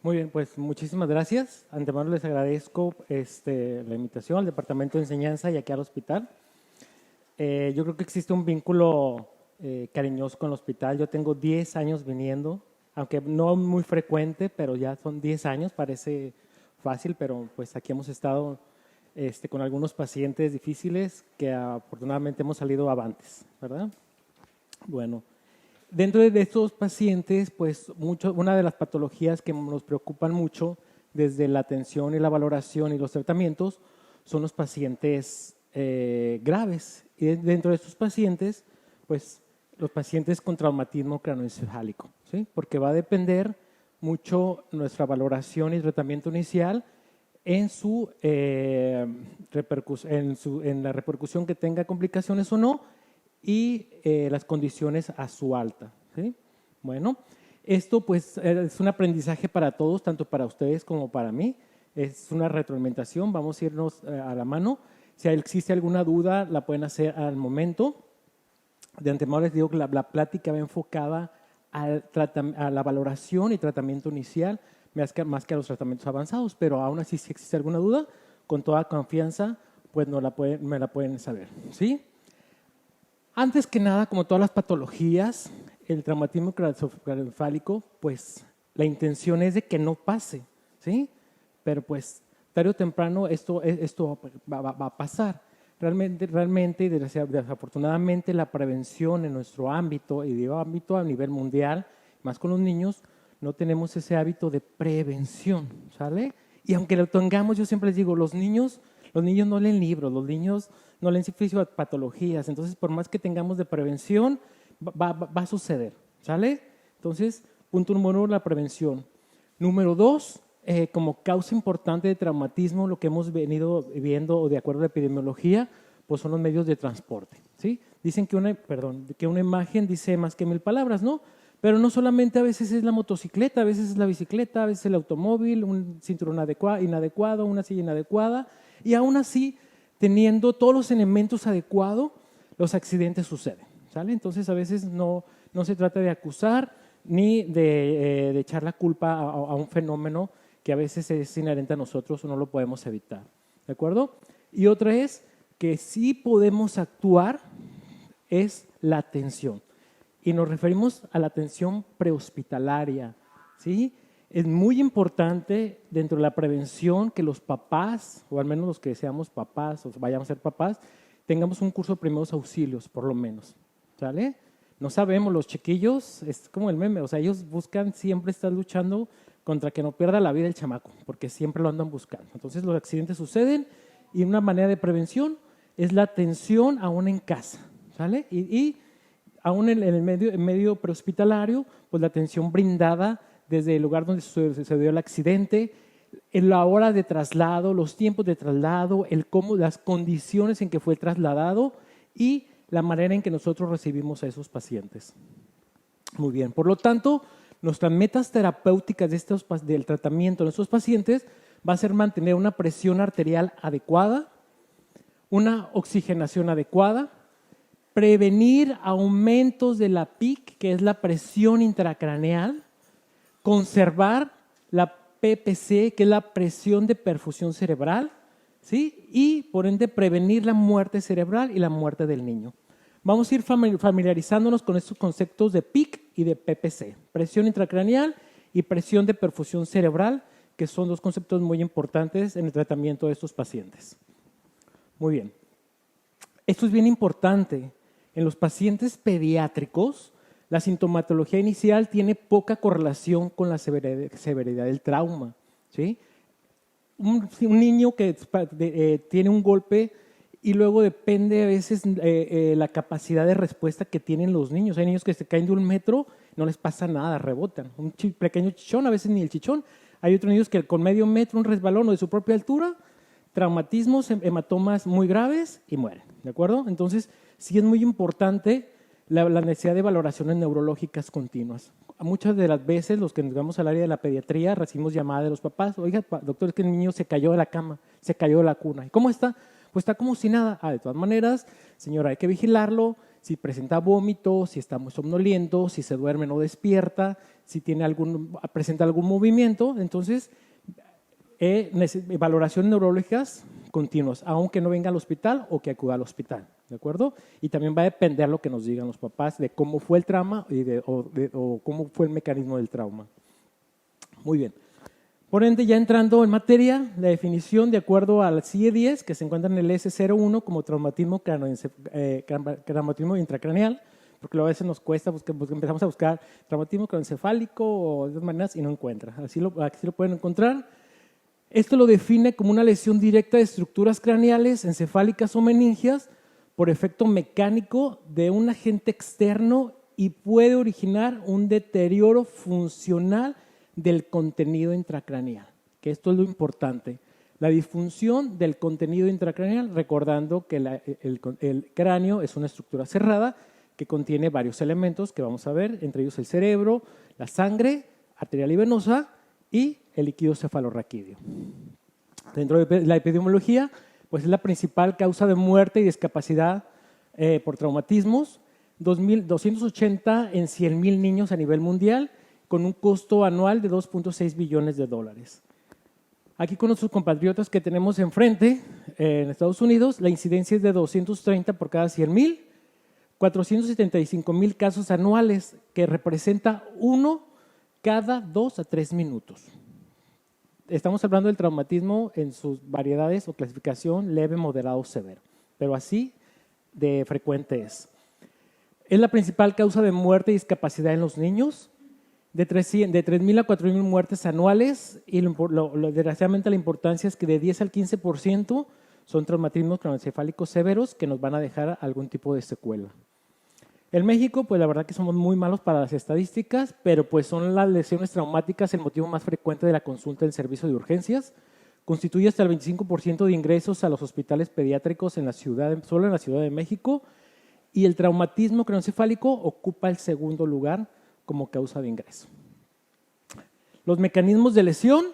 Muy bien, pues muchísimas gracias. Antemano les agradezco la invitación al Departamento de Enseñanza y aquí al hospital. Yo creo que existe un vínculo cariñoso con el hospital. Yo tengo 10 años viniendo, aunque no muy frecuente, pero ya son 10 años, parece fácil, pero pues aquí hemos estado con algunos pacientes difíciles que afortunadamente hemos salido avantes, ¿verdad? Bueno. Dentro de estos pacientes, pues una de las patologías que nos preocupan mucho desde la atención y la valoración y los tratamientos son los pacientes graves. Y dentro de estos pacientes, pues los pacientes con traumatismo craneoencefálico, ¿sí? Porque va a depender mucho nuestra valoración y tratamiento inicial en en la repercusión que tenga complicaciones o no, y las condiciones a su alta, ¿sí? Bueno, esto pues es un aprendizaje para todos, tanto para ustedes como para mí. Es una retroalimentación, vamos a irnos a la mano. Si existe alguna duda, la pueden hacer al momento. De antemano les digo que la plática va enfocada a la valoración y tratamiento inicial, más que a los tratamientos avanzados, pero aún así si existe alguna duda, con toda confianza, pues me la pueden saber, ¿sí? Antes que nada, como todas las patologías, el traumatismo craneoencefálico, pues la intención es de que no pase, ¿sí? Pero pues tarde o temprano esto va a pasar. Realmente y desafortunadamente la prevención en nuestro ámbito, y digo ámbito a nivel mundial, más con los niños, no tenemos ese hábito de prevención, ¿sale? Y aunque lo tengamos, yo siempre les digo, los niños no leen libros, los niños no leen patologías, entonces por más que tengamos de prevención, va a suceder, ¿sale? Entonces, punto número 1, la prevención. Número 2, como causa importante de traumatismo, lo que hemos venido viendo de acuerdo a la epidemiología, pues son los medios de transporte, ¿sí? Dicen que una imagen dice más que 1000 palabras, ¿no? Pero no solamente a veces es la motocicleta, a veces es la bicicleta, a veces el automóvil, un cinturón inadecuado, una silla inadecuada, y aún así, teniendo todos los elementos adecuados, los accidentes suceden, ¿sale? Entonces, a veces no se trata de acusar ni de echar la culpa a un fenómeno que a veces es inherente a nosotros o no lo podemos evitar, ¿de acuerdo? Y otra es que sí podemos actuar, es la atención. Y nos referimos a la atención prehospitalaria, ¿sí? Es muy importante dentro de la prevención que los papás, o al menos los que seamos papás o vayamos a ser papás, tengamos un curso de primeros auxilios, por lo menos, ¿sale? No sabemos, los chiquillos, es como el meme, o sea, ellos buscan siempre estar luchando contra que no pierda la vida el chamaco, porque siempre lo andan buscando. Entonces los accidentes suceden y una manera de prevención es la atención aún en casa, ¿sale? Y aún en el medio prehospitalario, pues la atención brindada desde el lugar donde sucedió el accidente, en la hora de traslado, los tiempos de traslado, las condiciones en que fue trasladado y la manera en que nosotros recibimos a esos pacientes. Muy bien, por lo tanto, nuestras metas terapéuticas del tratamiento de estos pacientes va a ser mantener una presión arterial adecuada, una oxigenación adecuada, prevenir aumentos de la PIC, que es la presión intracraneal, conservar la PPC, que es la presión de perfusión cerebral, ¿sí? Y por ende prevenir la muerte cerebral y la muerte del niño. Vamos a ir familiarizándonos con estos conceptos de PIC y de PPC, presión intracraneal y presión de perfusión cerebral, que son dos conceptos muy importantes en el tratamiento de estos pacientes. Muy bien. Esto es bien importante. En los pacientes pediátricos, la sintomatología inicial tiene poca correlación con la severidad del trauma, ¿sí? Un niño que tiene un golpe y luego depende a veces la capacidad de respuesta que tienen los niños. Hay niños que se caen de 1 metro, no les pasa nada, rebotan. Un pequeño chichón, a veces ni el chichón. Hay otros niños que con medio metro, un resbalón o de su propia altura, traumatismos, hematomas muy graves y mueren, ¿de acuerdo? Entonces, sí es muy importante la necesidad de valoraciones neurológicas continuas. Muchas de las veces los que nos vamos al área de la pediatría recibimos llamadas de los papás, oiga, doctor, es que el niño se cayó de la cama, se cayó de la cuna. ¿Y cómo está? Pues está como si nada. De todas maneras, señora, hay que vigilarlo. si presenta vómito, si está muy somnoliento, si se duerme no despierta, si presenta algún movimiento. Entonces, valoraciones neurológicas continuas, aunque no venga al hospital o que acuda al hospital, ¿de acuerdo? Y también va a depender lo que nos digan los papás de cómo fue el trauma o cómo fue el mecanismo del trauma. Muy bien. Por ende, ya entrando en materia, la definición de acuerdo al CIE-10, que se encuentra en el S01 como traumatismo intracraneal, porque a veces nos cuesta, porque empezamos a buscar traumatismo craneoencefálico o de otras maneras y no encuentra. Así lo pueden encontrar. Esto lo define como una lesión directa de estructuras craneales, encefálicas o meningias por efecto mecánico de un agente externo y puede originar un deterioro funcional del contenido intracraneal, que esto es lo importante. La disfunción del contenido intracraneal, recordando que el cráneo es una estructura cerrada que contiene varios elementos que vamos a ver, entre ellos el cerebro, la sangre arterial y venosa y el líquido cefalorraquídeo. Dentro de la epidemiología, pues es la principal causa de muerte y discapacidad por traumatismos, 280 en 100,000 niños a nivel mundial, con un costo anual de 2.6 billones de dólares. Aquí con nuestros compatriotas que tenemos enfrente, en Estados Unidos, la incidencia es de 230 por cada 100,000, 475,000 casos anuales, que representa uno cada 2 a 3 minutos. Estamos hablando del traumatismo en sus variedades o clasificación leve, moderado o severo, pero así de frecuente es. Es la principal causa de muerte y discapacidad en los niños, de 3,000 a 4,000 muertes anuales, y desgraciadamente la importancia es que de 10 al 15% son traumatismos craneoencefálicos severos que nos van a dejar algún tipo de secuela. En México, pues la verdad que somos muy malos para las estadísticas, pero pues son las lesiones traumáticas el motivo más frecuente de la consulta en servicio de urgencias. Constituye hasta el 25% de ingresos a los hospitales pediátricos solo en la Ciudad de México, y el traumatismo craneoencefálico ocupa el segundo lugar como causa de ingreso. Los mecanismos de lesión,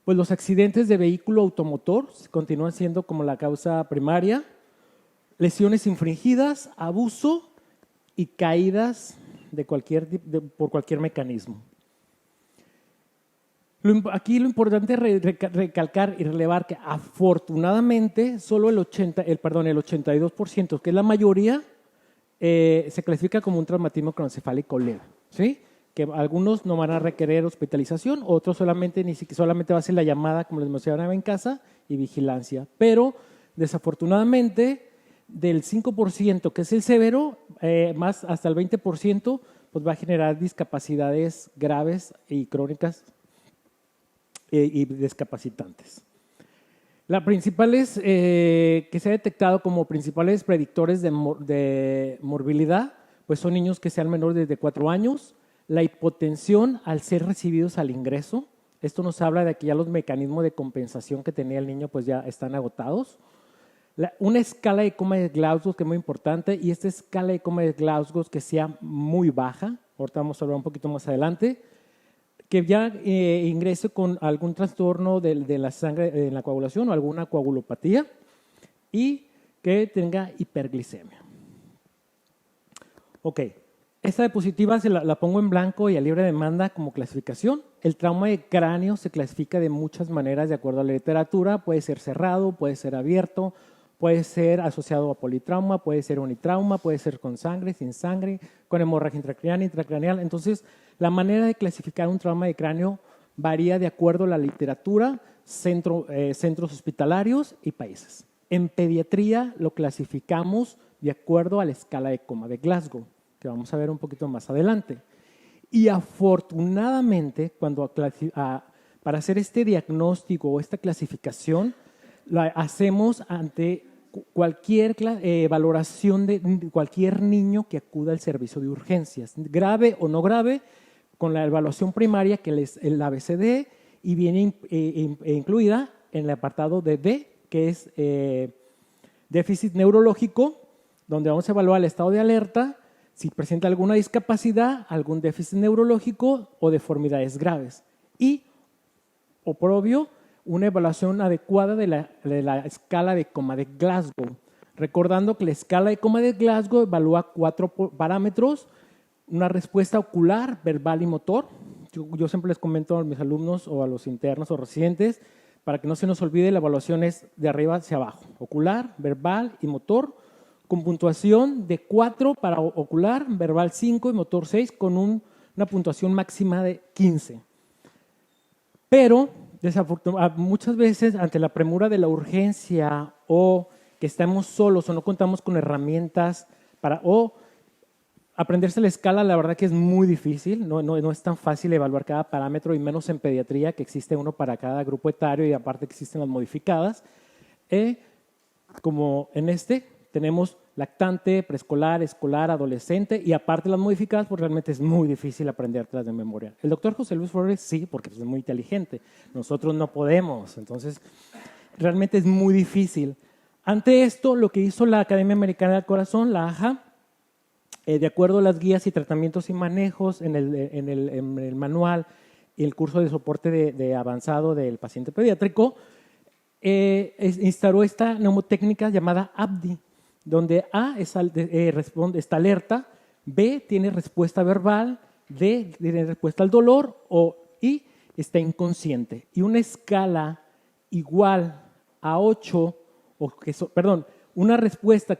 pues los accidentes de vehículo automotor continúan siendo como la causa primaria, lesiones infringidas, abuso y caídas por cualquier mecanismo. Aquí lo importante es recalcar y relevar que afortunadamente solo el 82%, que es la mayoría, se clasifica como un traumatismo craneoencefálico leve, ¿sí? Que algunos no van a requerir hospitalización, otros solamente va a ser la llamada, como les mencionaba en casa, y vigilancia. Pero desafortunadamente, del 5%, que es el severo, más hasta el 20%, pues va a generar discapacidades graves y crónicas y discapacitantes. Las principales que se ha detectado como principales predictores de morbilidad, pues son niños que sean menores de 4 años, la hipotensión al ser recibidos al ingreso. Esto nos habla de que ya los mecanismos de compensación que tenía el niño pues ya están agotados. Una escala de coma de Glasgow que es muy importante, y esta escala de coma de Glasgow que sea muy baja, ahorita vamos a hablar un poquito más adelante, que ya ingrese con algún trastorno de la sangre en la coagulación o alguna coagulopatía, y que tenga hiperglicemia. Ok, esta diapositiva la pongo en blanco y a libre demanda como clasificación. El trauma de cráneo se clasifica de muchas maneras de acuerdo a la literatura. Puede ser cerrado, puede ser abierto, puede ser asociado a politrauma, puede ser unitrauma, puede ser con sangre, sin sangre, con hemorragia intracraneal. Entonces, la manera de clasificar un trauma de cráneo varía de acuerdo a la literatura, centros hospitalarios y países. En pediatría lo clasificamos de acuerdo a la escala de coma de Glasgow, que vamos a ver un poquito más adelante. Y afortunadamente, para hacer este diagnóstico o esta clasificación, la hacemos ante cualquier valoración de cualquier niño que acuda al servicio de urgencias, grave o no grave, con la evaluación primaria que es el ABCD, y viene incluida en el apartado de D, que es déficit neurológico, donde vamos a evaluar el estado de alerta, si presenta alguna discapacidad, algún déficit neurológico o deformidades graves. Y, o por obvio, una evaluación adecuada de la escala de coma de Glasgow. Recordando que la escala de coma de Glasgow evalúa 4 parámetros: una respuesta ocular, verbal y motor. Yo siempre les comento a mis alumnos o a los internos o residentes, para que no se nos olvide, la evaluación es de arriba hacia abajo: ocular, verbal y motor, con puntuación de 4 para ocular, verbal 5 y motor 6, con una puntuación máxima de 15. Pero muchas veces, ante la premura de la urgencia, o que estamos solos o no contamos con herramientas o aprenderse la escala, la verdad que es muy difícil, no es tan fácil evaluar cada parámetro, y menos en pediatría, que existe uno para cada grupo etario y aparte existen las modificadas. Como en tenemos lactante, preescolar, escolar, adolescente, y aparte las modificadas, pues realmente es muy difícil aprendértelas de memoria. El doctor José Luis Flores sí, porque es muy inteligente. Nosotros no podemos, entonces realmente es muy difícil. Ante esto, lo que hizo la Academia Americana del Corazón, la AHA, de acuerdo a las guías y tratamientos y manejos en el manual y el curso de soporte de avanzado del paciente pediátrico, instauró esta neumotécnica llamada ABDI, donde A está alerta, B tiene respuesta verbal, D tiene respuesta al dolor, I está inconsciente. Y una escala igual a 8, una respuesta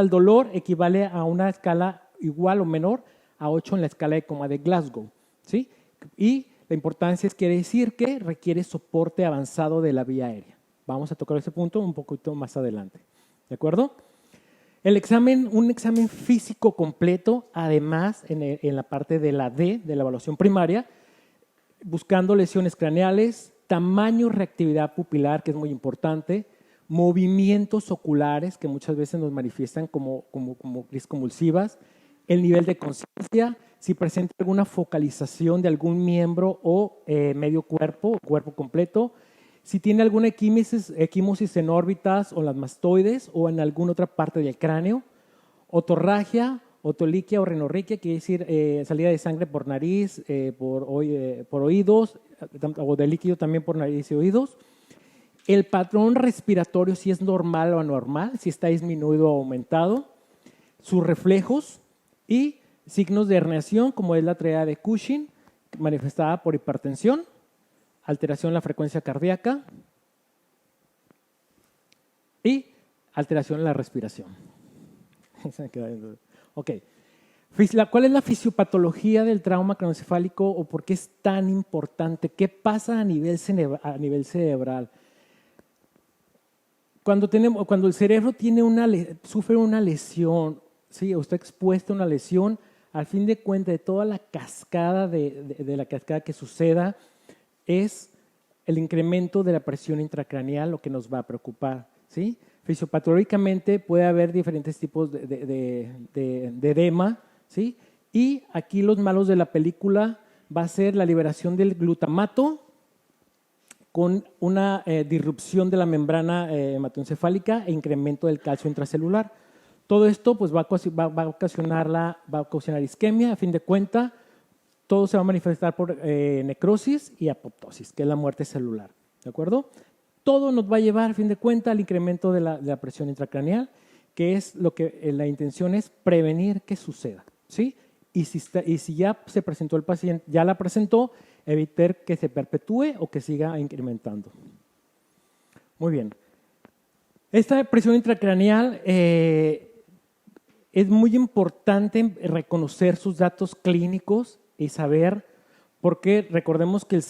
al dolor equivale a una escala igual o menor a 8 en la escala de coma de Glasgow, ¿sí? Y la importancia quiere decir que requiere soporte avanzado de la vía aérea. Vamos a tocar ese punto un poquito más adelante, ¿de acuerdo? Un examen físico completo, además en la parte de la D, de la evaluación primaria, buscando lesiones craneales, tamaño, reactividad pupilar, que es muy importante, movimientos oculares, que muchas veces nos manifiestan como crisis convulsivas, el nivel de conciencia, si presenta alguna focalización de algún miembro o medio cuerpo, cuerpo completo, si tiene alguna equimosis en órbitas o las mastoides o en alguna otra parte del cráneo, otorragia, otoliquia o rinorriquia, quiere decir salida de sangre por nariz, por oídos, o de líquido también por nariz y oídos. El patrón respiratorio, si es normal o anormal, si está disminuido o aumentado, sus reflejos y signos de herniación, como es la tríada de Cushing, manifestada por hipertensión, alteración en la frecuencia cardíaca y alteración en la respiración. Ok. ¿Cuál es la fisiopatología del trauma craneoencefálico o por qué es tan importante? ¿Qué pasa a nivel cerebral? Cuando el cerebro sufre una lesión, ¿sí? O está expuesto a una lesión, al fin de cuentas, de toda la cascada de la cascada que suceda, es el incremento de la presión intracraneal lo que nos va a preocupar, ¿sí? Fisiopatológicamente puede haber diferentes tipos de edema, ¿sí? Y aquí los malos de la película va a ser la liberación del glutamato con una disrupción de la membrana hematoencefálica e incremento del calcio intracelular. Todo esto pues, va a ocasionar isquemia. A fin de cuentas, todo se va a manifestar por necrosis y apoptosis, que es la muerte celular, ¿de acuerdo? Todo nos va a llevar, a fin de cuentas, al incremento de la presión intracraneal, que es lo que la intención es prevenir que suceda, ¿sí? Y si ya se presentó el paciente, ya la presentó, evitar que se perpetúe o que siga incrementando. Muy bien. Esta presión intracraneal es muy importante reconocer sus datos clínicos y saber, porque recordemos que el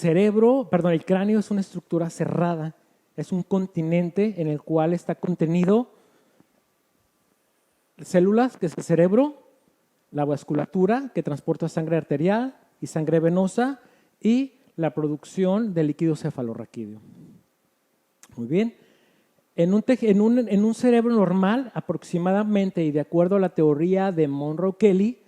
cráneo es una estructura cerrada, es un continente en el cual está contenido células, que es el cerebro, la vasculatura, que transporta sangre arterial y sangre venosa, y la producción de líquido cefalorraquídeo. Muy bien. En un cerebro normal, aproximadamente, y de acuerdo a la teoría de Monroe-Kelly,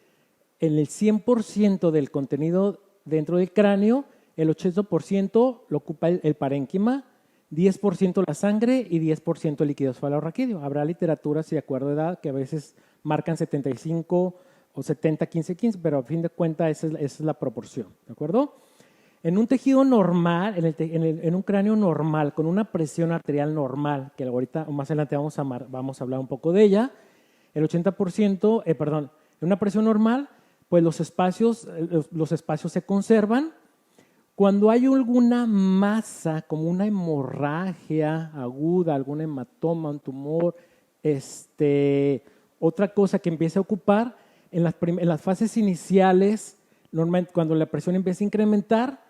en el 100% del contenido dentro del cráneo, el 80% lo ocupa el parénquima, 10% la sangre y 10% el líquido cefalorraquídeo. Habrá literaturas, de acuerdo a edad, que a veces marcan 75 o 70, 15, 15, pero a fin de cuentas esa es la proporción, ¿de acuerdo? En un tejido normal, en un cráneo normal, con una presión arterial normal, que ahorita más adelante vamos a hablar un poco de ella, el 80%, perdón, en una presión normal, pues los espacios se conservan. Cuando hay alguna masa, como una hemorragia aguda, algún hematoma, un tumor, otra cosa que empieza a ocupar, en las fases iniciales, normalmente cuando la presión empieza a incrementar,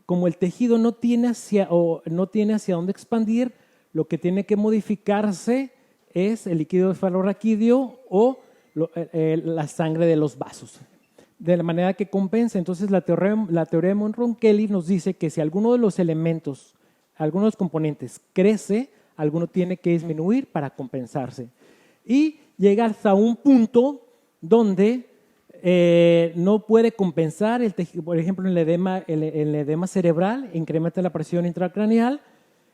como el tejido no tiene hacia dónde expandir, lo que tiene que modificarse es el líquido cefalorraquídeo o la sangre de los vasos, de la manera que compensa. Entonces, la teoría de Monron-Kelly nos dice que si alguno de los elementos, alguno de los componentes crece, alguno tiene que disminuir para compensarse. Y llega hasta un punto donde no puede compensar el tejido. Por ejemplo, en el edema cerebral, incrementa la presión intracraneal,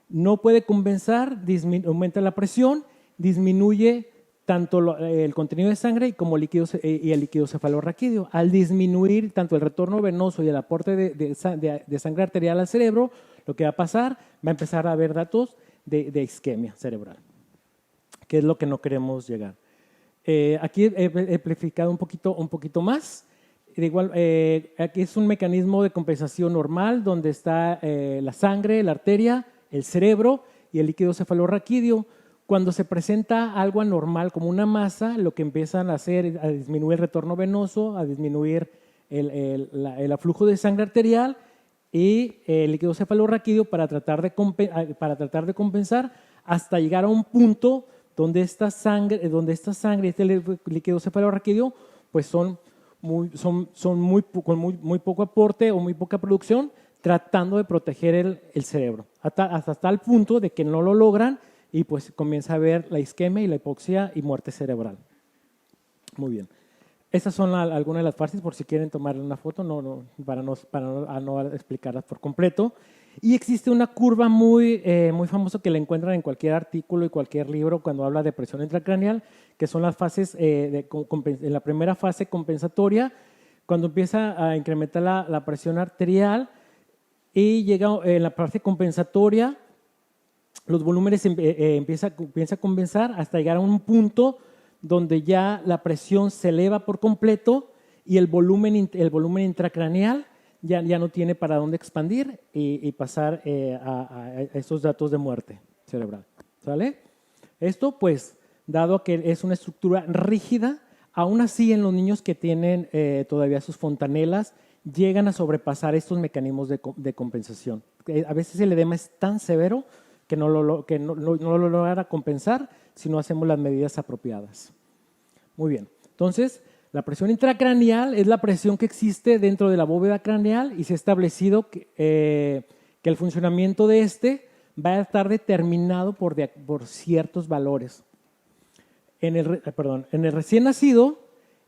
no puede compensar, aumenta la presión, disminuye tanto el contenido de sangre como el líquido cefalorraquídeo. Al disminuir tanto el retorno venoso y el aporte de sangre arterial al cerebro, lo que va a pasar, va a empezar a haber datos de isquemia cerebral, que es lo que no queremos llegar. Aquí he amplificado un poquito más. Aquí es un mecanismo de compensación normal donde está la sangre, la arteria, el cerebro y el líquido cefalorraquídeo. Cuando se presenta algo anormal como una masa, lo que empiezan a hacer es a disminuir el retorno venoso, a disminuir el aflujo de sangre arterial y el líquido cefalorraquídeo para tratar de compensar hasta llegar a un punto donde esta sangre y este líquido cefalorraquídeo pues son con muy poco aporte o muy poca producción, tratando de proteger el cerebro, hasta tal punto de que no lo logran y pues comienza a haber la isquemia y la hipoxia y muerte cerebral. Muy bien. Estas son algunas de las fases, por si quieren tomar una foto, para no explicarlas por completo. Y existe una curva muy famosa que la encuentran en cualquier artículo y cualquier libro cuando habla de presión intracraneal, que son las fases, en la primera fase compensatoria, cuando empieza a incrementar la presión arterial y llega en la fase compensatoria, los volúmenes empieza a compensar hasta llegar a un punto donde ya la presión se eleva por completo y el volumen intracraneal ya no tiene para dónde expandir y pasar a esos datos de muerte cerebral. ¿Sale? Esto, pues, dado que es una estructura rígida, aún así en los niños que tienen todavía sus fontanelas, llegan a sobrepasar estos mecanismos de compensación. A veces el edema es tan severo que no lo logra compensar si no hacemos las medidas apropiadas. Muy bien. Entonces, la presión intracraneal es la presión que existe dentro de la bóveda craneal y se ha establecido que el funcionamiento de va a estar determinado por ciertos valores. En el recién nacido,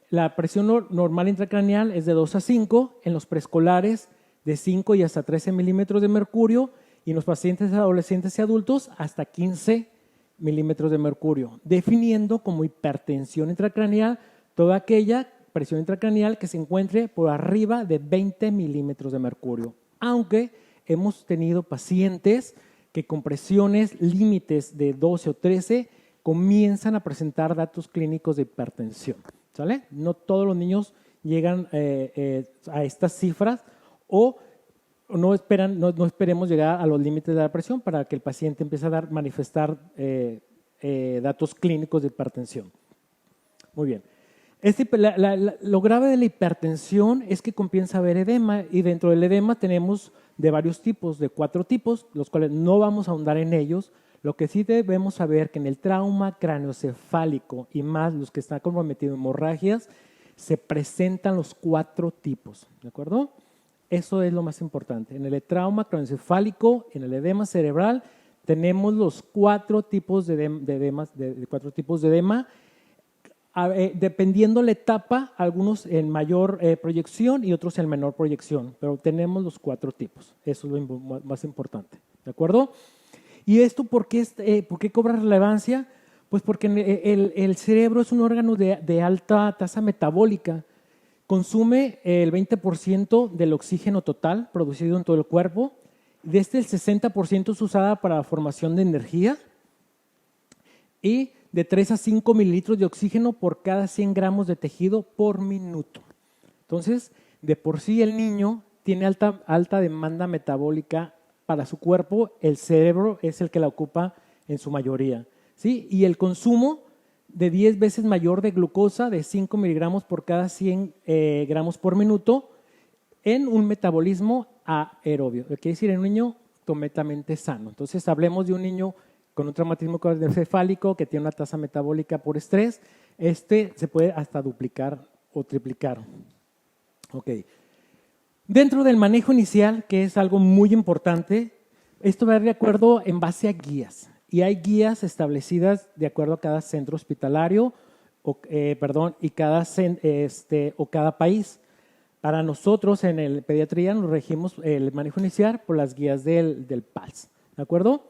la presión normal intracraneal es de 2 a 5, en los preescolares de 5 y hasta 13 milímetros de mercurio y en los pacientes adolescentes y adultos hasta 15 milímetros de mercurio, definiendo como hipertensión intracraneal toda aquella presión intracraneal que se encuentre por arriba de 20 milímetros de mercurio, aunque hemos tenido pacientes que con presiones límites de 12 o 13 comienzan a presentar datos clínicos de hipertensión. ¿Sale? No todos los niños llegan a estas cifras o no esperemos llegar a los límites de la presión para que el paciente empiece a manifestar datos clínicos de hipertensión. Muy bien. Lo grave de la hipertensión es que comienza a haber edema y dentro del edema tenemos de varios tipos, de 4 tipos, los cuales no vamos a ahondar en ellos. Lo que sí debemos saber que en el trauma craneoencefálico y más los que están comprometidos en hemorragias, se presentan los 4 tipos, ¿de acuerdo? Eso es lo más importante. En el trauma craneoencefálico, en el edema cerebral, tenemos los 4 tipos de edema, dependiendo la etapa, algunos en mayor proyección y otros en menor proyección, pero tenemos los 4 tipos. Eso es lo más importante, ¿de acuerdo? ¿Y esto por qué cobra relevancia? Pues porque el cerebro es un órgano de alta tasa metabólica. Consume el 20% del oxígeno total producido en todo el cuerpo. De este, el 60% es usada para la formación de energía y de 3 a 5 mililitros de oxígeno por cada 100 gramos de tejido por minuto. Entonces, de por sí el niño tiene alta demanda metabólica para su cuerpo, el cerebro es el que la ocupa en su mayoría, ¿sí? Y el consumo de 10 veces mayor de glucosa, de 5 miligramos por cada 100 gramos por minuto, en un metabolismo aerobio, quiere decir en un niño completamente sano. Entonces, hablemos de un niño con un traumatismo craneoencefálico que tiene una tasa metabólica por estrés, se puede hasta duplicar o triplicar. Ok. Dentro del manejo inicial, que es algo muy importante, esto va de acuerdo en base a guías. Y hay guías establecidas de acuerdo a cada centro hospitalario y cada país. Para nosotros en el pediatría nos regimos el manejo inicial por las guías del PALS. ¿De acuerdo?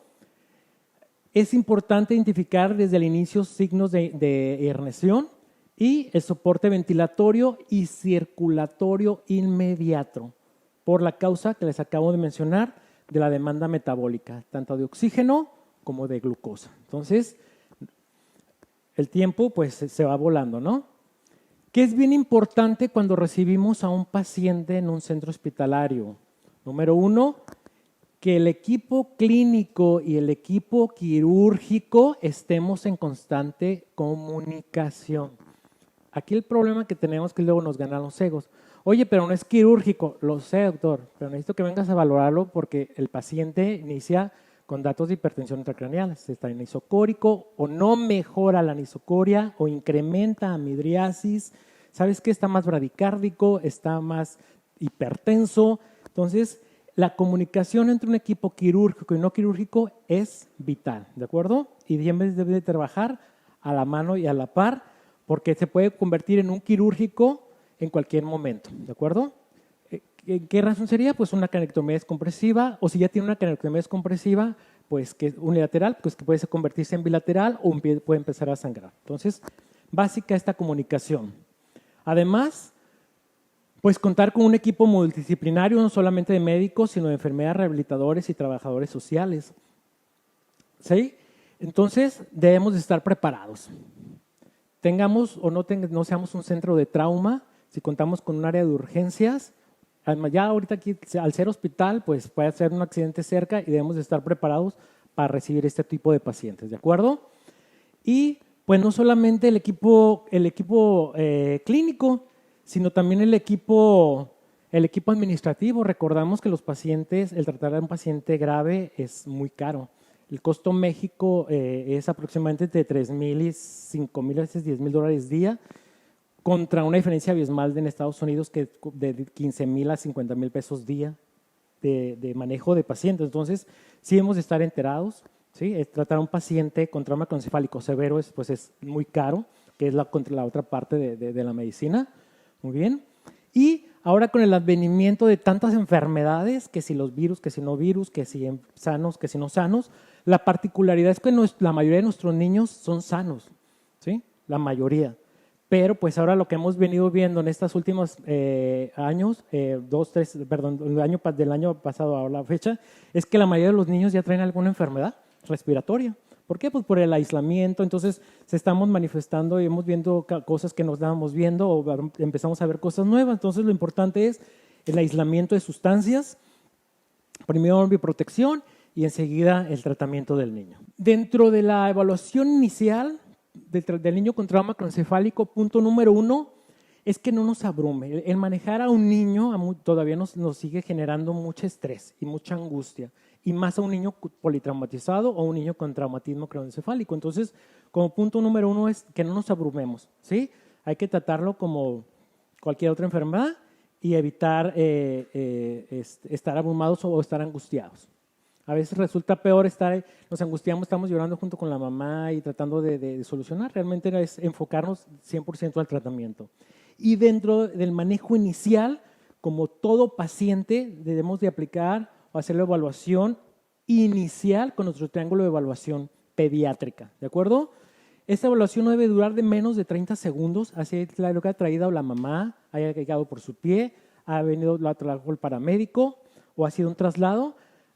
Es importante identificar desde el inicio signos de hibernación y el soporte ventilatorio y circulatorio inmediato por la causa que les acabo de mencionar de la demanda metabólica, tanto de oxígeno como de glucosa. Entonces, el tiempo pues se va volando, ¿no? ¿Qué es bien importante cuando recibimos a un paciente en un centro hospitalario? Número 1, que el equipo clínico y el equipo quirúrgico estemos en constante comunicación. Aquí el problema que tenemos es que luego nos ganan los egos. Oye, pero no es quirúrgico. Lo sé, doctor, pero necesito que vengas a valorarlo porque el paciente inicia con datos de hipertensión intracraneal. Está anisocórico o no mejora la anisocoria o incrementa amidriasis. ¿Sabes qué? Está más bradicárdico, está más hipertenso. Entonces, la comunicación entre un equipo quirúrgico y no quirúrgico es vital, ¿de acuerdo? Y debe de trabajar a la mano y a la par porque se puede convertir en un quirúrgico en cualquier momento, ¿de acuerdo? ¿Qué razón sería? Pues una canectomía descompresiva, o si ya tiene una canectomía descompresiva, pues que es unilateral, pues que puede convertirse en bilateral o puede empezar a sangrar. Entonces, básica esta comunicación. Además, pues contar con un equipo multidisciplinario, no solamente de médicos, sino de enfermeras, rehabilitadores y trabajadores sociales. ¿Sí? Entonces, debemos de estar preparados. Tengamos o no seamos un centro de trauma, si contamos con un área de urgencias, además ya ahorita aquí, al ser hospital, pues puede ser un accidente cerca y debemos de estar preparados para recibir este tipo de pacientes, ¿de acuerdo? Y pues no solamente el equipo clínico, sino también el equipo administrativo. Recordamos que los pacientes, el tratar a un paciente grave es muy caro. El costo en México es aproximadamente de 3,000 y 5,000 a veces 10,000 dólares día, contra una diferencia abismal en Estados Unidos que de 15,000 a 50,000 pesos día de manejo de pacientes. Entonces, sí hemos de estar enterados. ¿Sí? Tratar a un paciente con trauma craneoencefálico severo es muy caro, que es la otra parte de la medicina. Muy bien. Y ahora con el advenimiento de tantas enfermedades, que si los virus, que si no virus, que si sanos, que si no sanos, la particularidad es que la mayoría de nuestros niños son sanos, ¿sí? La mayoría. Pero pues ahora lo que hemos venido viendo en estos últimos años, del año pasado a la fecha, es que la mayoría de los niños ya traen alguna enfermedad respiratoria. ¿Por qué? Pues por el aislamiento. Entonces se estamos manifestando y hemos viendo cosas que nos estábamos viendo o empezamos a ver cosas nuevas. Entonces lo importante es el aislamiento de sustancias, primero protección y enseguida el tratamiento del niño. Dentro de la evaluación inicial del niño con trauma craneoencefálico, punto número 1 es que no nos abrume. El manejar a un niño todavía nos sigue generando mucho estrés y mucha angustia, y más a un niño politraumatizado o un niño con traumatismo craneoencefálico. Entonces, como punto número 1 es que no nos abrumemos, ¿sí? Hay que tratarlo como cualquier otra enfermedad y evitar estar abrumados o estar angustiados. A veces resulta peor nos angustiamos, estamos llorando junto con la mamá y tratando de solucionar. Realmente es enfocarnos 100% al tratamiento. Y dentro del manejo inicial, como todo paciente, debemos de aplicar o hacer la evaluación inicial con nuestro triángulo de evaluación pediátrica, ¿de acuerdo? Esta evaluación no debe durar de menos de 30 segundos, así es lo que ha traído la mamá, haya llegado por su pie, ha venido el paramédico o ha sido un traslado.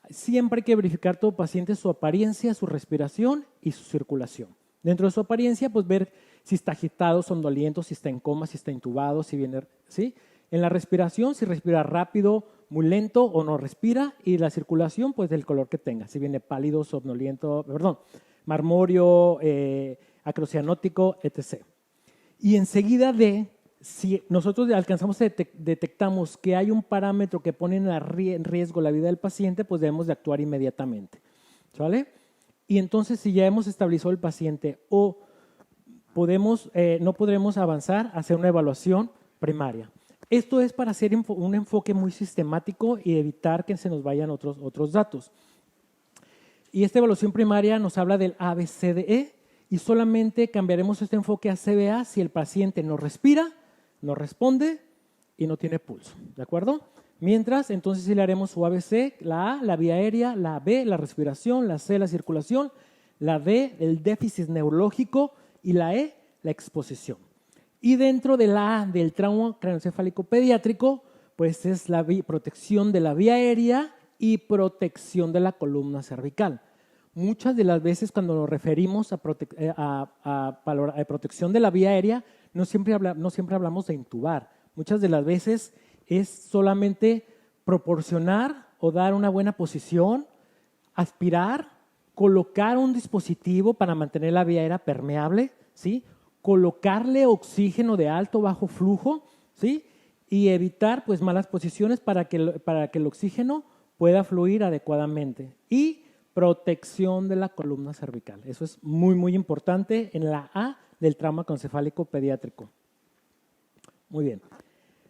Siempre hay que verificar todo paciente su apariencia, su respiración y su circulación. Dentro de su apariencia, pues ver si está agitado, somnoliento, si está en coma, si está intubado, si viene, ¿sí? En la respiración, si respira rápido, muy lento o no respira, y la circulación, pues del color que tenga, si viene pálido, somnoliento, marmóreo, acrocianótico, etc. Y enseguida si nosotros detectamos que hay un parámetro que pone en riesgo la vida del paciente, pues debemos de actuar inmediatamente, ¿vale? Y entonces, si ya hemos estabilizado el paciente o no podremos avanzar a hacer una evaluación primaria. Esto es para hacer un enfoque muy sistemático y evitar que se nos vayan otros datos. Y esta evaluación primaria nos habla del ABCDE y solamente cambiaremos este enfoque a CBA si el paciente no respira, no responde y no tiene pulso, ¿de acuerdo? Mientras, entonces sí le haremos su ABC, la A, la vía aérea, la B, la respiración, la C, la circulación, la D, el déficit neurológico y la E, la exposición. Y dentro de la A del trauma craneoencefálico pediátrico, pues es la protección de la vía aérea y protección de la columna cervical. Muchas de las veces cuando nos referimos a protección de la vía aérea, no siempre hablamos de intubar. Muchas de las veces es solamente proporcionar o dar una buena posición, aspirar, colocar un dispositivo para mantener la vía aérea permeable, ¿sí? Colocarle oxígeno de alto o bajo flujo, ¿sí? Y evitar pues, malas posiciones para que el oxígeno pueda fluir adecuadamente. Y protección de la columna cervical. Eso es muy, muy importante en la A del trauma craneoencefálico pediátrico. Muy bien.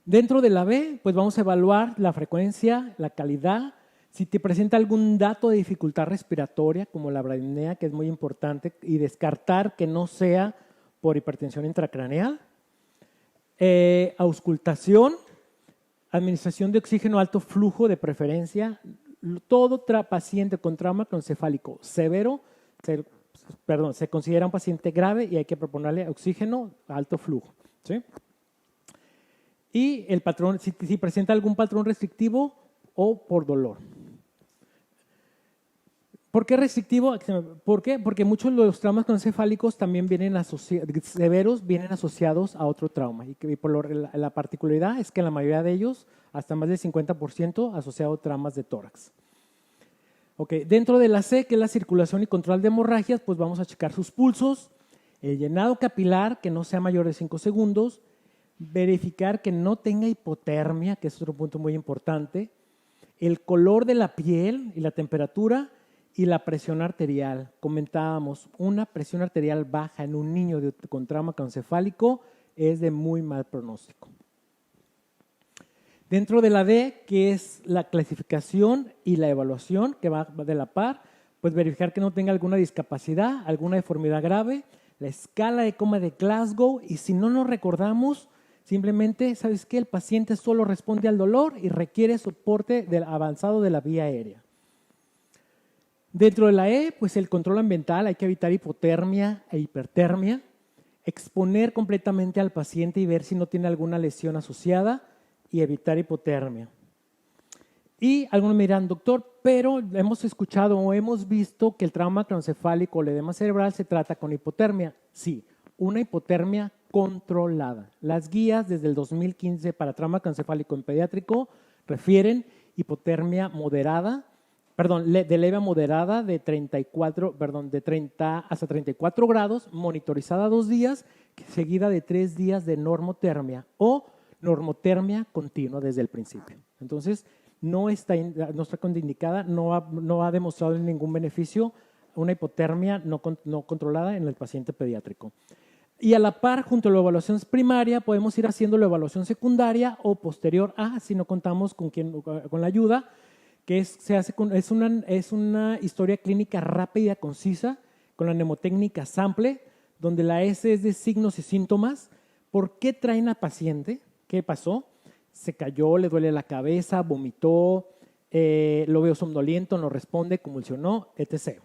Dentro de la B, pues vamos a evaluar la frecuencia, la calidad, si te presenta algún dato de dificultad respiratoria, como la bradipnea, que es muy importante, y descartar que no sea por hipertensión intracraneal. Auscultación, administración de oxígeno alto flujo de preferencia. Todo paciente con trauma craneoencefálico severo se considera un paciente grave y hay que proponerle oxígeno a alto flujo, ¿sí? Y el patrón, si presenta algún patrón restrictivo o por dolor. ¿Por qué restrictivo? ¿Por qué? Porque muchos de los traumas craneoencefálicos también severos vienen asociados a otro trauma. Y la particularidad es que la mayoría de ellos, hasta más del 50%, asociado a traumas de tórax. Okay. Dentro de la C, que es la circulación y control de hemorragias, pues vamos a checar sus pulsos, el llenado capilar, que no sea mayor de 5 segundos, verificar que no tenga hipotermia, que es otro punto muy importante, el color de la piel y la temperatura y la presión arterial. Comentábamos, una presión arterial baja en un niño con trauma craneoencefálico es de muy mal pronóstico. Dentro de la D, que es la clasificación y la evaluación, que va de la par, pues verificar que no tenga alguna discapacidad, alguna deformidad grave, la escala de coma de Glasgow, y si no nos recordamos, simplemente, ¿sabes qué? El paciente solo responde al dolor y requiere soporte avanzado de la vía aérea. Dentro de la E, pues el control ambiental, hay que evitar hipotermia e hipertermia, exponer completamente al paciente y ver si no tiene alguna lesión asociada y evitar hipotermia. Y algunos me dirán, doctor, pero hemos escuchado o hemos visto que el trauma craneoencefálico o el edema cerebral se trata con hipotermia. Sí, una hipotermia controlada. Las guías desde el 2015 para trauma craneoencefálico en pediátrico refieren hipotermia moderada, de leve a moderada de 30 hasta 34 grados, monitorizada 2 días, seguida de 3 días de normotermia o normotermia continua desde el principio. Entonces, no está contraindicada, no ha demostrado ningún beneficio una hipotermia no controlada en el paciente pediátrico. Y a la par, junto a la evaluación primaria, podemos ir haciendo la evaluación secundaria o posterior a, si no contamos con la ayuda, que es una historia clínica rápida, concisa, con la mnemotécnica sample, donde la S es de signos y síntomas. ¿Por qué traen al paciente? ¿Qué pasó? Se cayó, le duele la cabeza, vomitó, lo veo somnoliento, no responde, convulsionó, etc.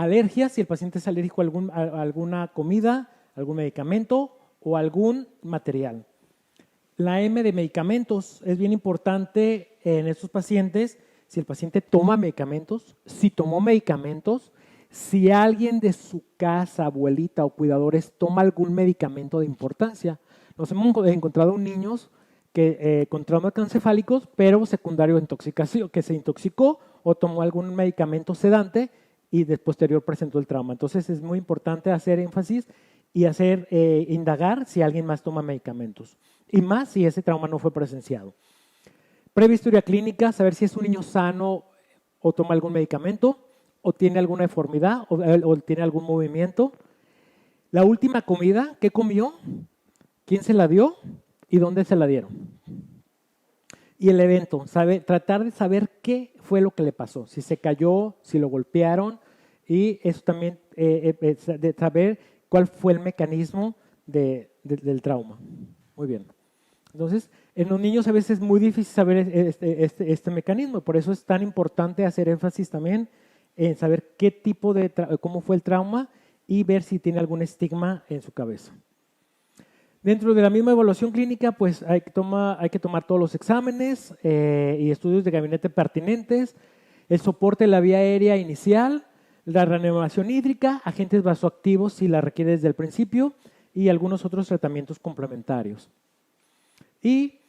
Alergias, si el paciente es alérgico a alguna comida, algún medicamento o algún material. La M de medicamentos es bien importante en estos pacientes. Si el paciente toma medicamentos, si tomó medicamentos, si alguien de su casa, abuelita o cuidadores toma algún medicamento de importancia. Nos hemos encontrado niños con traumas encefálicos, pero secundario a intoxicación, que se intoxicó o tomó algún medicamento sedante y de posterior presentó el trauma. Entonces es muy importante hacer énfasis y indagar si alguien más toma medicamentos. Y más si ese trauma no fue presenciado. Previa historia clínica, saber si es un niño sano o toma algún medicamento, o tiene alguna deformidad, o tiene algún movimiento. La última comida, ¿qué comió? ¿Quién se la dio? ¿Y dónde se la dieron? Y el evento, tratar de saber qué fue lo que le pasó, si se cayó, si lo golpearon, y eso también, de saber cuál fue el mecanismo del trauma. Muy bien. Entonces, en los niños a veces es muy difícil saber este mecanismo, por eso es tan importante hacer énfasis también en saber qué tipo cómo fue el trauma y ver si tiene algún estigma en su cabeza. Dentro de la misma evaluación clínica, pues hay que tomar todos los exámenes y estudios de gabinete pertinentes, el soporte de la vía aérea inicial, la reanimación hídrica, agentes vasoactivos si la requiere desde el principio y algunos otros tratamientos complementarios. Y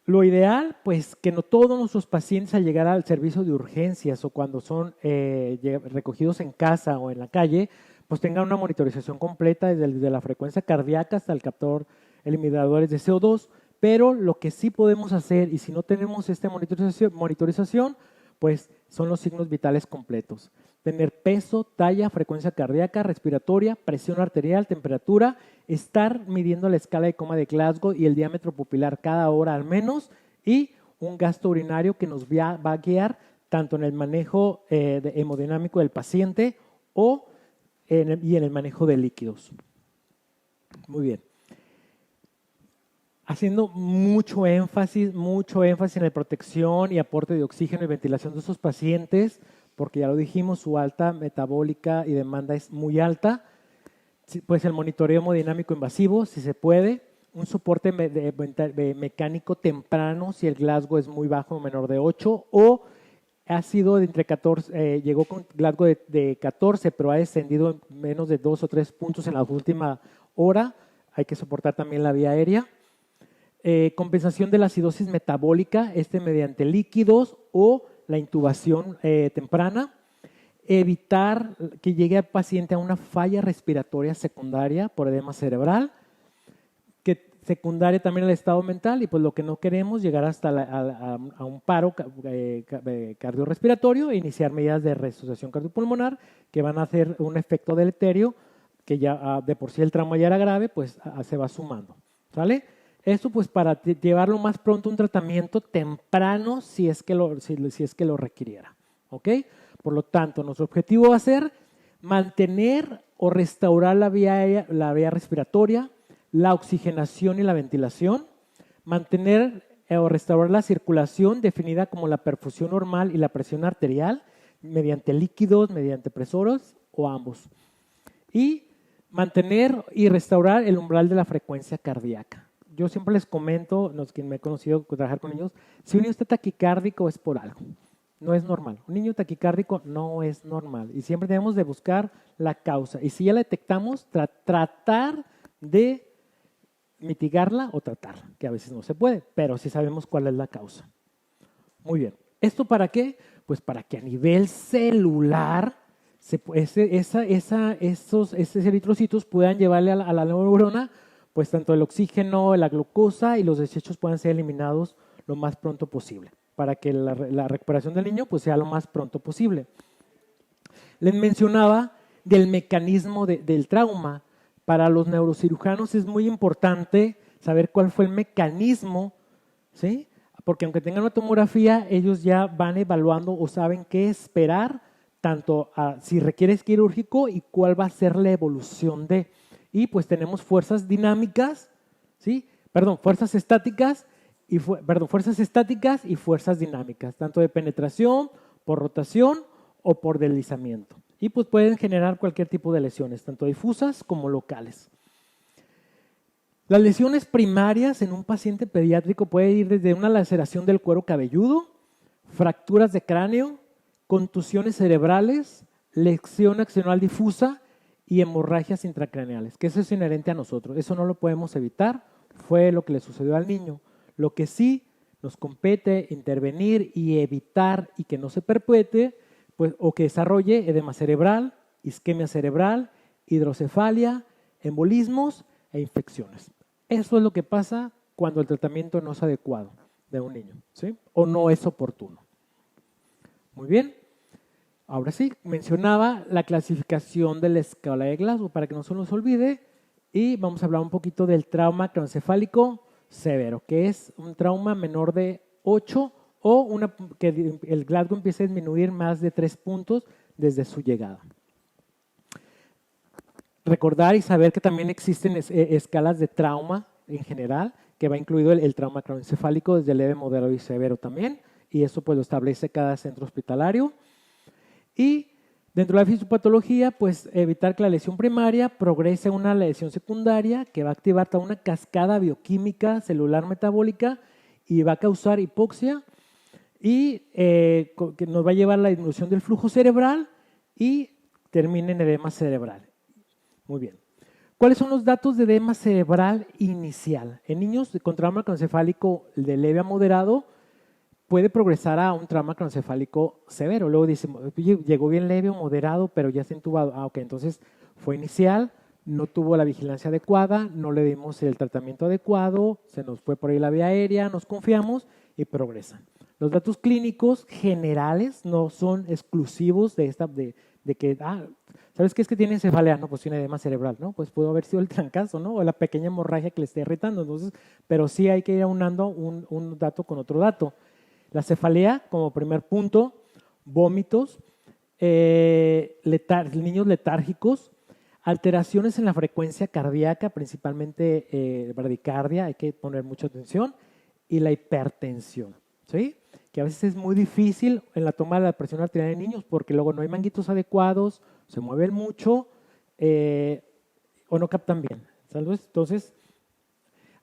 lo ideal, pues que no todos nuestros pacientes al llegar al servicio de urgencias o cuando son recogidos en casa o en la calle, pues tengan una monitorización completa desde la frecuencia cardíaca hasta el captor eliminadores de CO2, pero lo que sí podemos hacer, y si no tenemos esta monitorización, pues son los signos vitales completos. Tener peso, talla, frecuencia cardíaca, respiratoria, presión arterial, temperatura, estar midiendo la escala de coma de Glasgow y el diámetro pupilar cada hora al menos, y un gasto urinario que nos va a guiar tanto en el manejo hemodinámico del paciente y en el manejo de líquidos. Muy bien. Haciendo mucho énfasis en la protección y aporte de oxígeno y ventilación de estos pacientes, porque ya lo dijimos, su alta metabólica y demanda es muy alta. Pues el monitoreo hemodinámico invasivo, si se puede, un soporte mecánico temprano, si el Glasgow es muy bajo o menor de 8, o ha sido de entre 14, llegó con Glasgow de 14, pero ha descendido en menos de 2 o 3 puntos en la última hora. Hay que soportar también la vía aérea. Compensación de la acidosis metabólica, mediante líquidos o la intubación temprana. Evitar que llegue al paciente a una falla respiratoria secundaria por edema cerebral, que secundaria también al estado mental, y pues lo que no queremos llegar hasta a un paro cardiorrespiratorio e iniciar medidas de resucitación cardiopulmonar que van a hacer un efecto deleterio que ya de por sí el trauma ya era grave, pues se va sumando, ¿sale? Esto pues para llevarlo más pronto a un tratamiento temprano si es que lo requiriera, ¿ok? Por lo tanto, nuestro objetivo va a ser mantener o restaurar la vía respiratoria, la oxigenación y la ventilación, mantener o restaurar la circulación definida como la perfusión normal y la presión arterial mediante líquidos, mediante presoros o ambos. Y mantener y restaurar el umbral de la frecuencia cardíaca. Yo siempre les comento, quien me he conocido trabajar con niños, si un niño está taquicárdico es por algo. No es normal. Un niño taquicárdico no es normal. Y siempre debemos de buscar la causa. Y si ya la detectamos, tratar de mitigarla o tratarla, que a veces no se puede, pero sí sabemos cuál es la causa. Muy bien. ¿Esto para qué? Pues para que a nivel celular esos eritrocitos puedan llevarle a la neurona pues tanto el oxígeno, la glucosa y los desechos puedan ser eliminados lo más pronto posible, para que la recuperación del niño pues sea lo más pronto posible. Les mencionaba del mecanismo del trauma. Para los neurocirujanos es muy importante saber cuál fue el mecanismo, ¿sí? Porque aunque tengan una tomografía, ellos ya van evaluando o saben qué esperar, tanto si requiere quirúrgico y cuál va a ser la evolución de. Y pues tenemos fuerzas dinámicas, ¿sí? Fuerzas estáticas y fuerzas dinámicas, tanto de penetración, por rotación o por deslizamiento. y pues pueden generar cualquier tipo de lesiones, tanto difusas como locales. Las lesiones primarias en un paciente pediátrico pueden ir desde una laceración del cuero cabelludo, fracturas de cráneo, contusiones cerebrales, lesión axonal difusa y hemorragias intracraneales, que eso es inherente a nosotros. Eso no lo podemos evitar, fue lo que le sucedió al niño. Lo que sí nos compete intervenir y evitar y que no se perpetúe, pues, o que desarrolle edema cerebral, isquemia cerebral, hidrocefalia, embolismos e infecciones. Eso es lo que pasa cuando el tratamiento no es adecuado de un niño, ¿sí? O no es oportuno. Muy bien. Ahora sí, mencionaba la clasificación de la escala de Glasgow para que no se nos olvide y vamos a hablar un poquito del trauma craneoencefálico severo, que es un trauma menor de 8 o que el Glasgow empiece a disminuir más de 3 puntos desde su llegada. Recordar y saber que también existen escalas de trauma en general, que va incluido el trauma craneoencefálico desde leve, moderado y severo también, y eso pues lo establece cada centro hospitalario. Y dentro de la fisiopatología, pues evitar que la lesión primaria progrese a una lesión secundaria que va a activar toda una cascada bioquímica, celular, metabólica y va a causar hipoxia y que nos va a llevar a la disminución del flujo cerebral y termine en edema cerebral. Muy bien. ¿Cuáles son los datos de edema cerebral inicial? En niños con trauma craneoencefálico de leve a moderado, puede progresar a un trauma craneoencefálico severo. Luego dice, llegó bien leve o moderado, pero ya está intubado. Ok, entonces fue inicial, no tuvo la vigilancia adecuada, no le dimos el tratamiento adecuado, se nos fue por ahí la vía aérea, nos confiamos y progresan. Los datos clínicos generales no son exclusivos de que, ¿sabes qué es que tiene cefalea? No, pues tiene edema cerebral, ¿no? Pues pudo haber sido el trancazo, ¿no? O la pequeña hemorragia que le esté irritando. Entonces, pero sí hay que ir aunando un dato con otro dato. La cefalea, como primer punto, vómitos, niños letárgicos, alteraciones en la frecuencia cardíaca, principalmente bradicardia, hay que poner mucha atención, y la hipertensión, ¿sí? Que a veces es muy difícil en la toma de la presión arterial en niños porque luego no hay manguitos adecuados, se mueven mucho o no captan bien. ¿Sabes? Entonces,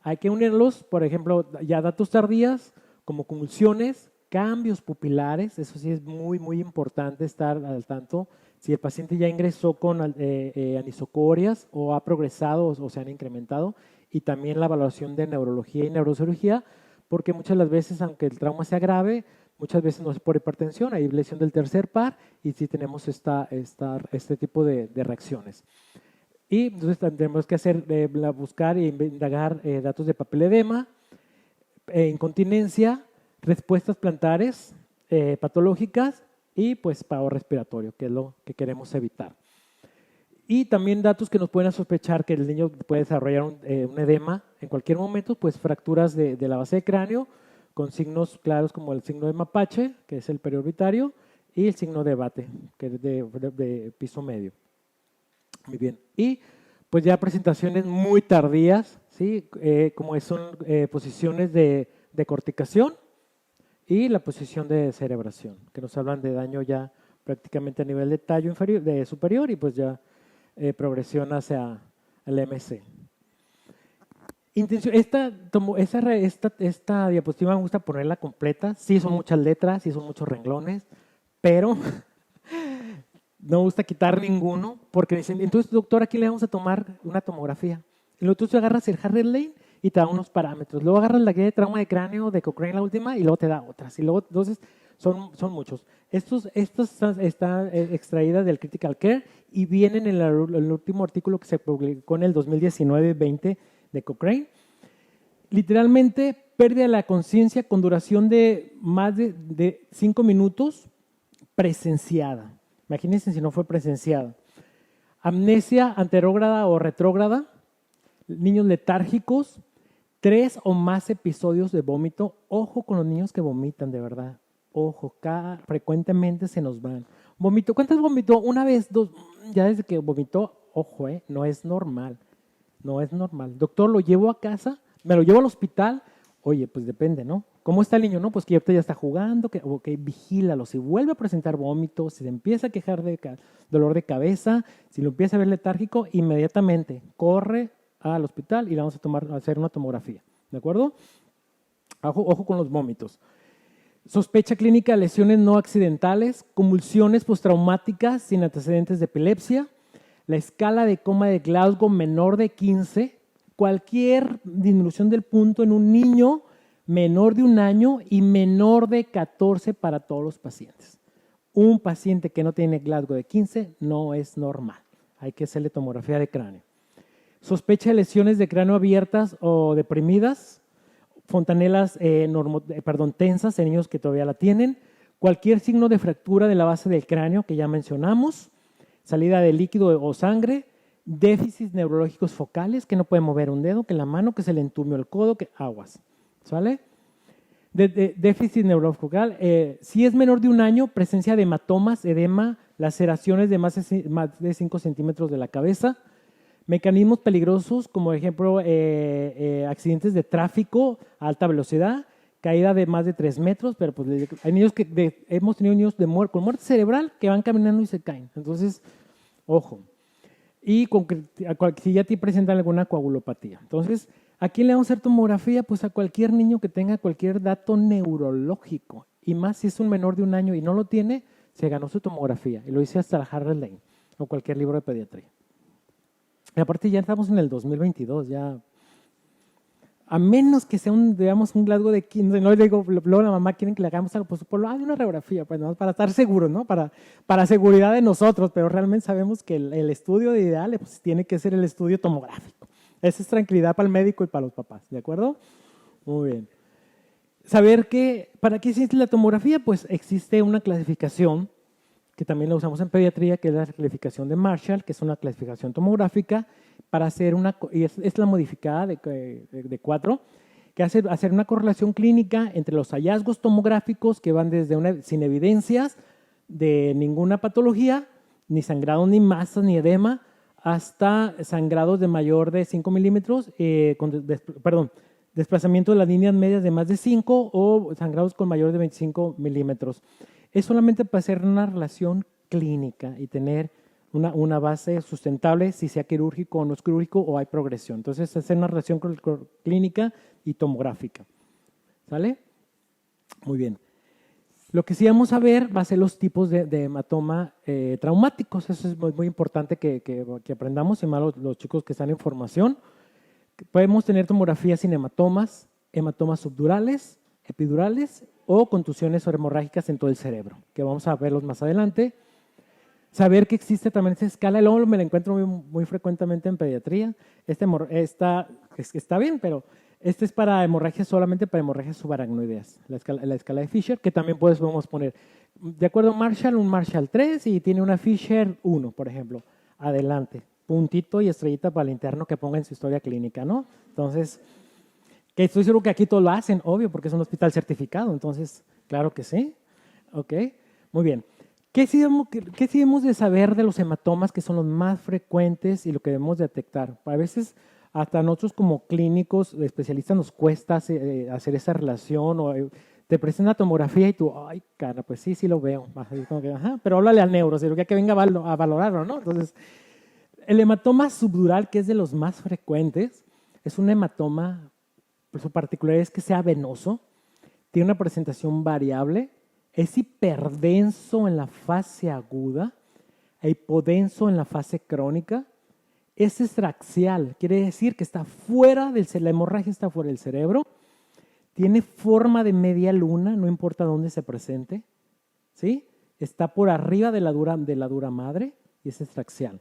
hay que unirlos, por ejemplo, ya datos tardías, como convulsiones, cambios pupilares, eso sí es muy, muy importante estar al tanto. Si el paciente ya ingresó con anisocorias o ha progresado o se han incrementado, y también la evaluación de neurología y neurocirugía, porque muchas de las veces, aunque el trauma sea grave, muchas veces no es por hipertensión, hay lesión del tercer par y sí tenemos este tipo de reacciones. Y entonces tenemos que buscar e indagar datos de papiledema, incontinencia, respuestas plantares patológicas y pues paro respiratorio, que es lo que queremos evitar. Y también datos que nos pueden sospechar que el niño puede desarrollar un edema en cualquier momento, pues fracturas de la base de cráneo con signos claros como el signo de mapache, que es el periorbitario, y el signo de bate, que es de piso medio. Muy bien. Y pues ya presentaciones muy tardías, ¿sí? Como son posiciones de corticación y la posición de cerebración, que nos hablan de daño ya prácticamente a nivel de tallo inferior, superior y pues ya progresión hacia el MC. Esta diapositiva me gusta ponerla completa. Sí son muchas letras, sí son muchos renglones, pero no me gusta quitar ninguno porque dicen, entonces doctor, aquí le vamos a tomar una tomografía. Y luego tú agarras el Harris Lane y te da unos parámetros. Luego agarras la guía de trauma de cráneo de Cochrane, la última, y luego te da otras. Y luego, entonces, son muchos. Estos están extraídas del Critical Care y vienen en el último artículo que se publicó en el 2019-20 de Cochrane. Literalmente, pérdida de la conciencia con duración de más de 5 minutos presenciada. Imagínense si no fue presenciada. Amnesia anterógrada o retrógrada, niños letárgicos, 3 o más episodios de vómito. Ojo con los niños que vomitan, de verdad. Ojo, frecuentemente se nos van. Vomito, ¿cuántas vomitó? Una vez, dos, ya desde que vomitó, ojo, no es normal. No es normal. Doctor, ¿lo llevo a casa? ¿Me lo llevo al hospital? Oye, pues depende, ¿no? ¿Cómo está el niño? No, pues que ahorita ya está jugando, ok, vigílalo. Si vuelve a presentar vómitos, si se empieza a quejar de dolor de cabeza, si lo empieza a ver letárgico, inmediatamente corre al hospital y le vamos a hacer una tomografía. ¿De acuerdo? Ojo con los vómitos. Sospecha clínica de lesiones no accidentales, convulsiones postraumáticas sin antecedentes de epilepsia, la escala de coma de Glasgow menor de 15, cualquier disminución del punto en un niño menor de 1 año y menor de 14 para todos los pacientes. Un paciente que no tiene Glasgow de 15 no es normal. Hay que hacerle tomografía de cráneo. Sospecha de lesiones de cráneo abiertas o deprimidas, fontanelas tensas en niños que todavía la tienen, cualquier signo de fractura de la base del cráneo que ya mencionamos, salida de líquido o sangre, déficits neurológicos focales, que no puede mover un dedo, que la mano, que se le entumió el codo, que aguas. ¿Sale? Déficit neurológico focal. Si es menor de 1 año, presencia de hematomas, edema, laceraciones de más de 5 centímetros de la cabeza, mecanismos peligrosos como ejemplo accidentes de tráfico a alta velocidad, caída de más de 3 metros, pero pues hay niños hemos tenido niños con muerte cerebral que van caminando y se caen. Entonces, ojo. Y si ya te presentan alguna coagulopatía. Entonces, ¿a quién le vamos a hacer tomografía? Pues a cualquier niño que tenga cualquier dato neurológico. Y más si es un menor de 1 año y no lo tiene, se ganó su tomografía. Y lo hice hasta la Harris Lane o cualquier libro de pediatría. Y aparte ya estamos en el 2022, ya. A menos que sea un Glasgow de 15, no le digo, luego la mamá quiere que le hagamos algo, pues hay una radiografía, pues ¿no? Para estar seguros, ¿no? Para seguridad de nosotros, pero realmente sabemos que el estudio ideal pues, tiene que ser el estudio tomográfico. Esa es tranquilidad para el médico y para los papás, ¿de acuerdo? Muy bien. Saber que, ¿para qué existe la tomografía? Pues existe una clasificación que también la usamos en pediatría, que es la clasificación de Marshall, que es una clasificación tomográfica, para hacer y es la modificada de 4, que hace hacer una correlación clínica entre los hallazgos tomográficos que van desde sin evidencias de ninguna patología, ni sangrado, ni masa, ni edema, hasta sangrados de mayor de 5 milímetros, desplazamiento de las líneas medias de más de 5 o sangrados con mayor de 25 milímetros. Es solamente para hacer una relación clínica y tener una base sustentable, si sea quirúrgico o no es quirúrgico o hay progresión. Entonces, hacer una relación clínica y tomográfica. ¿Sale? Muy bien. Lo que sí vamos a ver va a ser los tipos de hematoma traumáticos. Eso es muy importante que aprendamos, y más los chicos que están en formación. Podemos tener tomografías sin hematomas, hematomas subdurales, epidurales o contusiones o hemorrágicas en todo el cerebro, que vamos a verlos más adelante. Saber que existe también esa escala, luego me la encuentro muy frecuentemente en pediatría. Está bien, pero este es para hemorragias, solamente para hemorragias subaracnoideas, la escala de Fisher, que también podemos poner, de acuerdo a Marshall, un Marshall 3 y tiene una Fisher 1, por ejemplo. Adelante, puntito y estrellita para el interno que ponga en su historia clínica, ¿no? Entonces, que estoy seguro que aquí todos lo hacen, obvio, porque es un hospital certificado, entonces, claro que sí. Ok, muy bien. ¿Qué sí debemos de saber de los hematomas que son los más frecuentes y lo que debemos detectar? A veces hasta nosotros como clínicos especialistas nos cuesta hacer esa relación o te presentan la tomografía y tú, ay, cara, pues sí lo veo. Como que, ajá, pero háblale al neurocirujano que venga a valorarlo, ¿no? Entonces, el hematoma subdural, que es de los más frecuentes, es un hematoma, pues su particularidad es que sea venoso, tiene una presentación variable, es hiperdenso en la fase aguda e hipodenso en la fase crónica. Es extraxial, quiere decir que está fuera la hemorragia está fuera del cerebro. Tiene forma de media luna, no importa dónde se presente. ¿Sí? Está por arriba de la dura madre y es extraxial.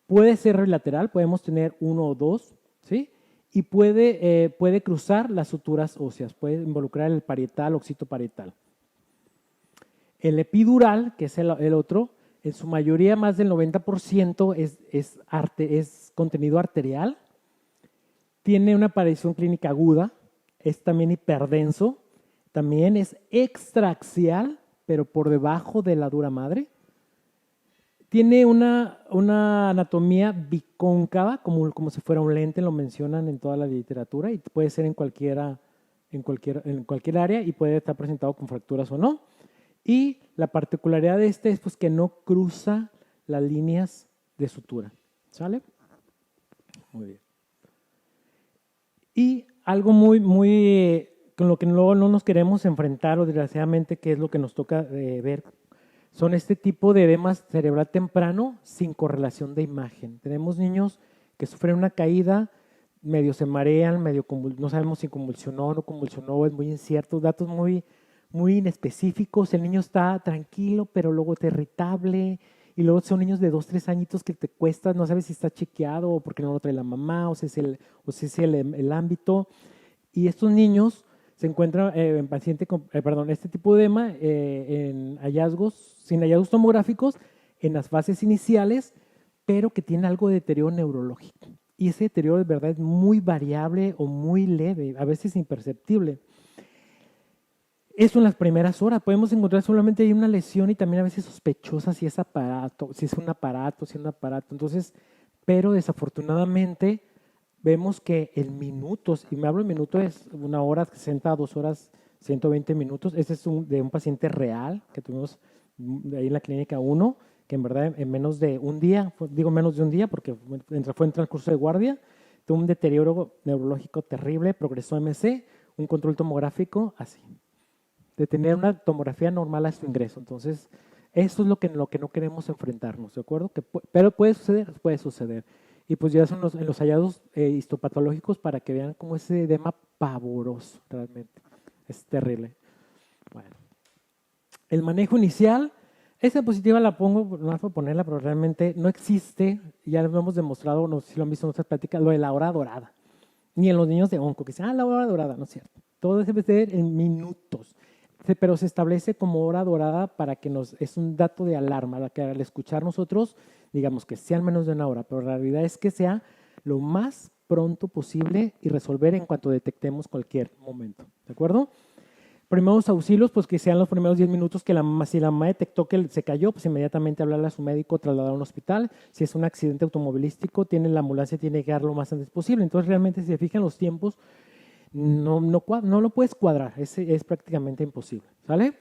Puede ser bilateral, podemos tener 1 o 2, ¿sí? Y puede cruzar las suturas óseas, puede involucrar el parietal, occipitoparietal. El epidural, que es el otro, en su mayoría más del 90% es contenido arterial, tiene una aparición clínica aguda, es también hiperdenso, también es extraaxial, pero por debajo de la dura madre. Tiene una anatomía bicóncava, como si fuera un lente, lo mencionan en toda la literatura, y puede ser en cualquier en cualquier área y puede estar presentado con fracturas o no. Y la particularidad de este es pues, que no cruza las líneas de sutura. ¿Sale? Muy bien. Y algo muy con lo que no nos queremos enfrentar, o desgraciadamente, que es lo que nos toca ver, son este tipo de edemas cerebral temprano sin correlación de imagen. Tenemos niños que sufren una caída, medio se marean, no sabemos si convulsionó o no convulsionó, es muy incierto, datos muy inespecíficos. El niño está tranquilo, pero luego está irritable. Y luego son niños de 2, 3 añitos que te cuesta, no sabes si está chequeado o porque no lo trae la mamá o si es el ámbito. Y estos niños se encuentran en paciente con, este tipo de edema sin hallazgos tomográficos en las fases iniciales, pero que tiene algo de deterioro neurológico. Y ese deterioro de verdad es muy variable o muy leve, a veces imperceptible. Eso en las primeras horas. Podemos encontrar solamente ahí una lesión y también a veces sospechosa si es un aparato. Entonces, pero desafortunadamente vemos que en minutos, y me hablo en minutos, es 1 hora, 60, 2 horas, 120 minutos. Este es de un paciente real que tuvimos ahí en la clínica 1, que en verdad en menos de un día, digo menos de un día porque fue en transcurso de guardia, tuvo un deterioro neurológico terrible, progresó a MC, un control tomográfico así, de tener una tomografía normal a su ingreso. Entonces, eso es lo que no queremos enfrentarnos, ¿de acuerdo? Pero puede suceder. Y pues ya son en los hallazgos histopatológicos para que vean cómo ese edema pavoroso realmente. Es terrible. Bueno. El manejo inicial, esa diapositiva la pongo, no para ponerla, pero realmente no existe, ya lo hemos demostrado, no sé si lo han visto en otras pláticas, lo de la hora dorada. Ni en los niños de onco, que dicen, la hora dorada, no es cierto. Todo debe ser en minutos. Pero se establece como hora dorada para que es un dato de alarma, para que al escuchar nosotros, digamos que sean menos de 1 hora, pero la realidad es que sea lo más pronto posible y resolver en cuanto detectemos cualquier momento, ¿de acuerdo? Primeros auxilios, pues que sean los primeros 10 minutos que si la mamá detectó que se cayó, pues inmediatamente hablarle a su médico, trasladar a un hospital. Si es un accidente automovilístico, la ambulancia tiene que llegar lo más antes posible. Entonces, realmente, si se fijan los tiempos, no lo puedes cuadrar, es prácticamente imposible, ¿sale?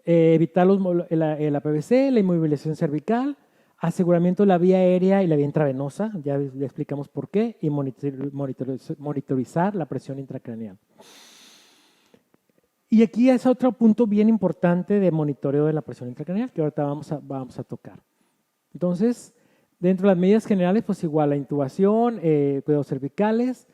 Evitar la PVC, la inmovilización cervical, aseguramiento de la vía aérea y la vía intravenosa, ya le explicamos por qué, y monitorizar la presión intracraneal. Y aquí es otro punto bien importante de monitoreo de la presión intracraneal que ahorita vamos a tocar. Entonces, dentro de las medidas generales, pues igual la intubación, cuidados cervicales,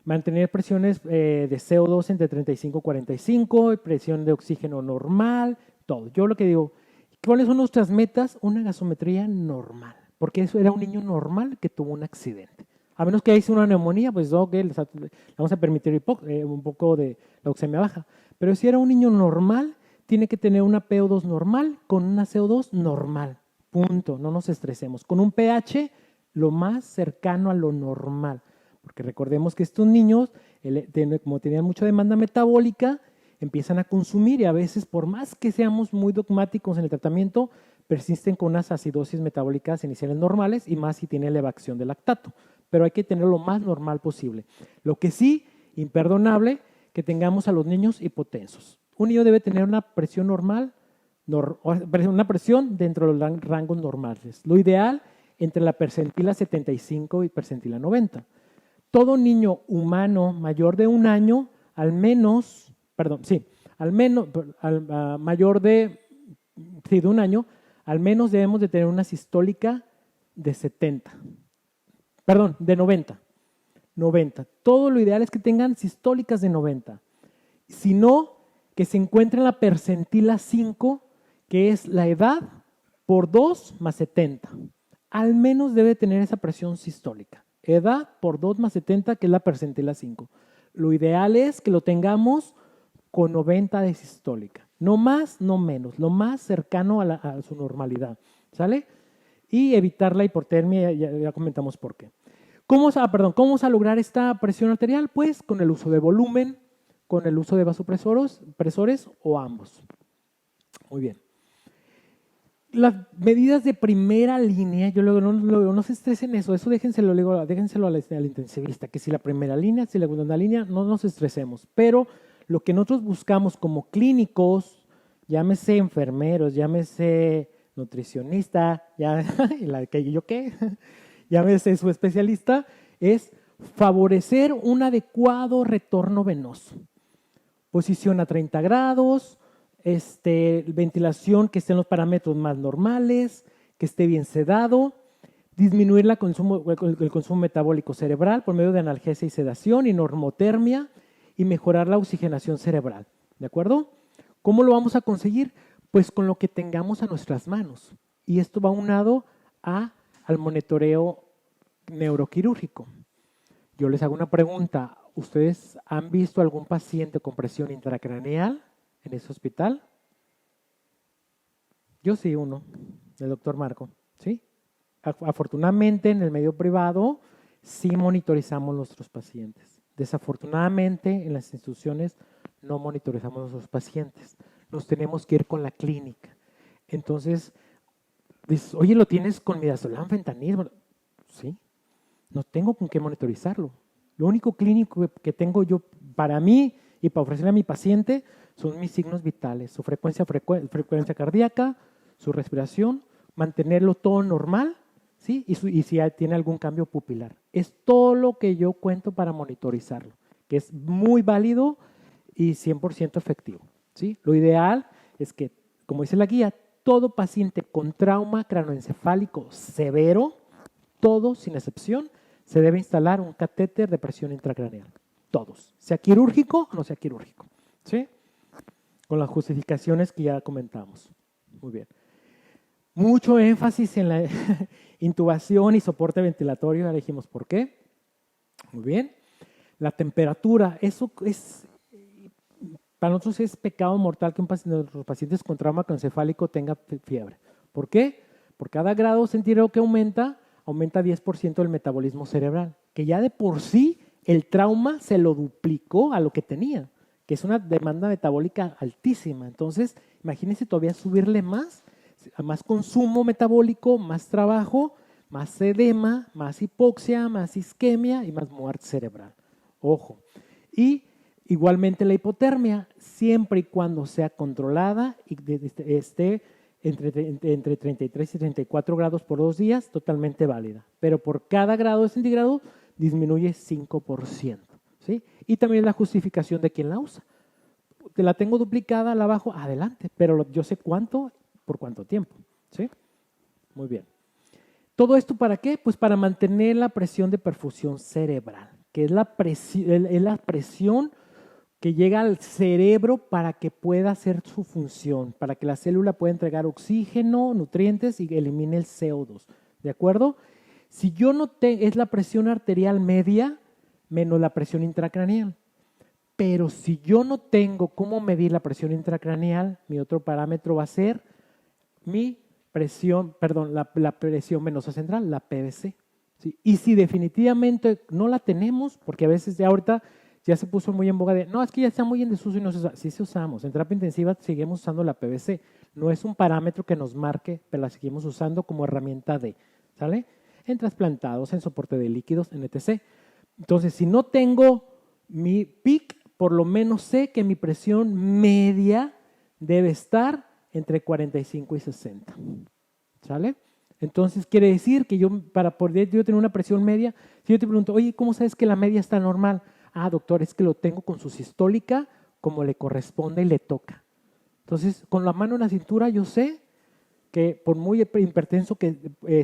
mantener presiones de CO2 entre 35 y 45, presión de oxígeno normal, todo. Yo lo que digo, ¿cuáles son nuestras metas? Una gasometría normal, porque eso era un niño normal que tuvo un accidente. A menos que hice una neumonía, pues le vamos a permitir un poco de la oxemia baja. Pero si era un niño normal, tiene que tener una PO2 normal con una CO2 normal. Punto, no nos estresemos. Con un pH lo más cercano a lo normal. Porque recordemos que estos niños, como tenían mucha demanda metabólica, empiezan a consumir y a veces, por más que seamos muy dogmáticos en el tratamiento, persisten con unas acidosis metabólicas iniciales normales y más si tiene elevación de lactato. Pero hay que tenerlo lo más normal posible. Lo que sí, imperdonable, que tengamos a los niños hipotensos. Un niño debe tener una presión normal, una presión dentro de los rangos normales. Lo ideal entre la percentila 75 y percentila 90. Todo niño humano mayor de 1 año, mayor de 1 año, al menos debemos de tener una sistólica de 90. 90. Todo lo ideal es que tengan sistólicas de 90. Si no, que se encuentre en la percentila 5, que es la edad por 2 más 70. Al menos debe tener esa presión sistólica. Edad por 2 más 70, que es la percentila 5. Lo ideal es que lo tengamos con 90 de sistólica. No más, no menos. Lo más cercano a su normalidad. ¿Sale? Y evitar la hipotermia, ya comentamos por qué. ¿Cómo vamos a lograr esta presión arterial? Pues con el uso de volumen, con el uso de vasopresores o ambos. Muy bien. las medidas de primera línea, yo luego no se estresen eso déjenselo al intensivista, que si la primera línea, si la segunda línea, no nos estresemos. Pero lo que nosotros buscamos como clínicos, llámese enfermeros, llámese nutricionista, llámese su especialista, es favorecer un adecuado retorno venoso. Posición a 30 grados, ventilación que esté en los parámetros más normales, que esté bien sedado, disminuir el consumo metabólico cerebral por medio de analgesia y sedación y normotermia y mejorar la oxigenación cerebral. ¿De acuerdo? ¿Cómo lo vamos a conseguir? Pues con lo que tengamos a nuestras manos. Y esto va unado al monitoreo neuroquirúrgico. Yo les hago una pregunta. ¿Ustedes han visto algún paciente con presión intracraneal en ese hospital? Yo sí, uno, el doctor Marco, ¿sí? Afortunadamente en el medio privado sí monitorizamos nuestros pacientes. Desafortunadamente en las instituciones no monitorizamos a nuestros pacientes. Nos tenemos que ir con la clínica. Entonces, dices, oye, ¿lo tienes con midazolam, fentanil? Sí, no tengo con qué monitorizarlo. Lo único clínico que tengo yo para mí y para ofrecerle a mi paciente son mis signos vitales, su frecuencia cardíaca, su respiración, mantenerlo todo normal, ¿sí? Y si tiene algún cambio pupilar. Es todo lo que yo cuento para monitorizarlo, que es muy válido y 100% efectivo, ¿sí? Lo ideal es que, como dice la guía, todo paciente con trauma cranoencefálico severo, todo sin excepción, se debe instalar un catéter de presión intracraneal. Todos, sea quirúrgico o no sea quirúrgico, ¿sí? Con las justificaciones que ya comentamos. Muy bien. Mucho énfasis en la intubación y soporte ventilatorio, ya dijimos por qué. Muy bien. La temperatura, eso es, para nosotros es pecado mortal que nuestros pacientes con trauma craneoencefálico tenga fiebre. ¿Por qué? Por cada grado centígrado que aumenta 10% el metabolismo cerebral, que ya de por sí el trauma se lo duplicó a lo que tenía, que es una demanda metabólica altísima. Entonces, imagínense todavía subirle más consumo metabólico, más trabajo, más edema, más hipoxia, más isquemia y más muerte cerebral. Ojo. Y igualmente la hipotermia, siempre y cuando sea controlada y esté entre 33 y 34 grados por 2 días, totalmente válida. Pero por cada grado de centígrado disminuye 5%. ¿Sí? Y también la justificación de quién la usa. Te la tengo duplicada, la bajo, adelante, pero yo sé cuánto, por cuánto tiempo. ¿Sí? Muy bien. ¿Todo esto para qué? Pues para mantener la presión de perfusión cerebral, que es la presión que llega al cerebro para que pueda hacer su función, para que la célula pueda entregar oxígeno, nutrientes y elimine el CO2. ¿De acuerdo? Si yo no tengo, es la presión arterial media menos la presión intracraneal. Pero si yo no tengo cómo medir la presión intracraneal, mi otro parámetro va a ser la presión venosa central, la PVC. ¿Sí? Y si definitivamente no la tenemos, porque a veces ya ahorita ya se puso muy en boga de, no, es que ya está muy en desuso y no se usa. Sí se usamos. En terapia intensiva seguimos usando la PVC. No es un parámetro que nos marque, pero la seguimos usando como herramienta ¿sale? En trasplantados, en soporte de líquidos, en etc. Entonces, si no tengo mi PIC, por lo menos sé que mi presión media debe estar entre 45 y 60. ¿Sale? Entonces, quiere decir que para poder tener una presión media, si yo te pregunto, oye, ¿cómo sabes que la media está normal? Ah, doctor, es que lo tengo con su sistólica como le corresponde y le toca. Entonces, con la mano en la cintura, yo sé que por muy hipertenso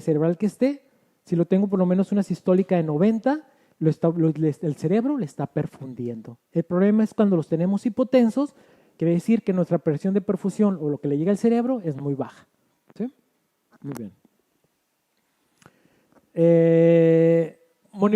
cerebral que esté, si lo tengo por lo menos una sistólica de 90, el cerebro le está perfundiendo. El problema es cuando los tenemos hipotensos, quiere decir que nuestra presión de perfusión o lo que le llega al cerebro es muy baja. ¿Sí? Muy bien.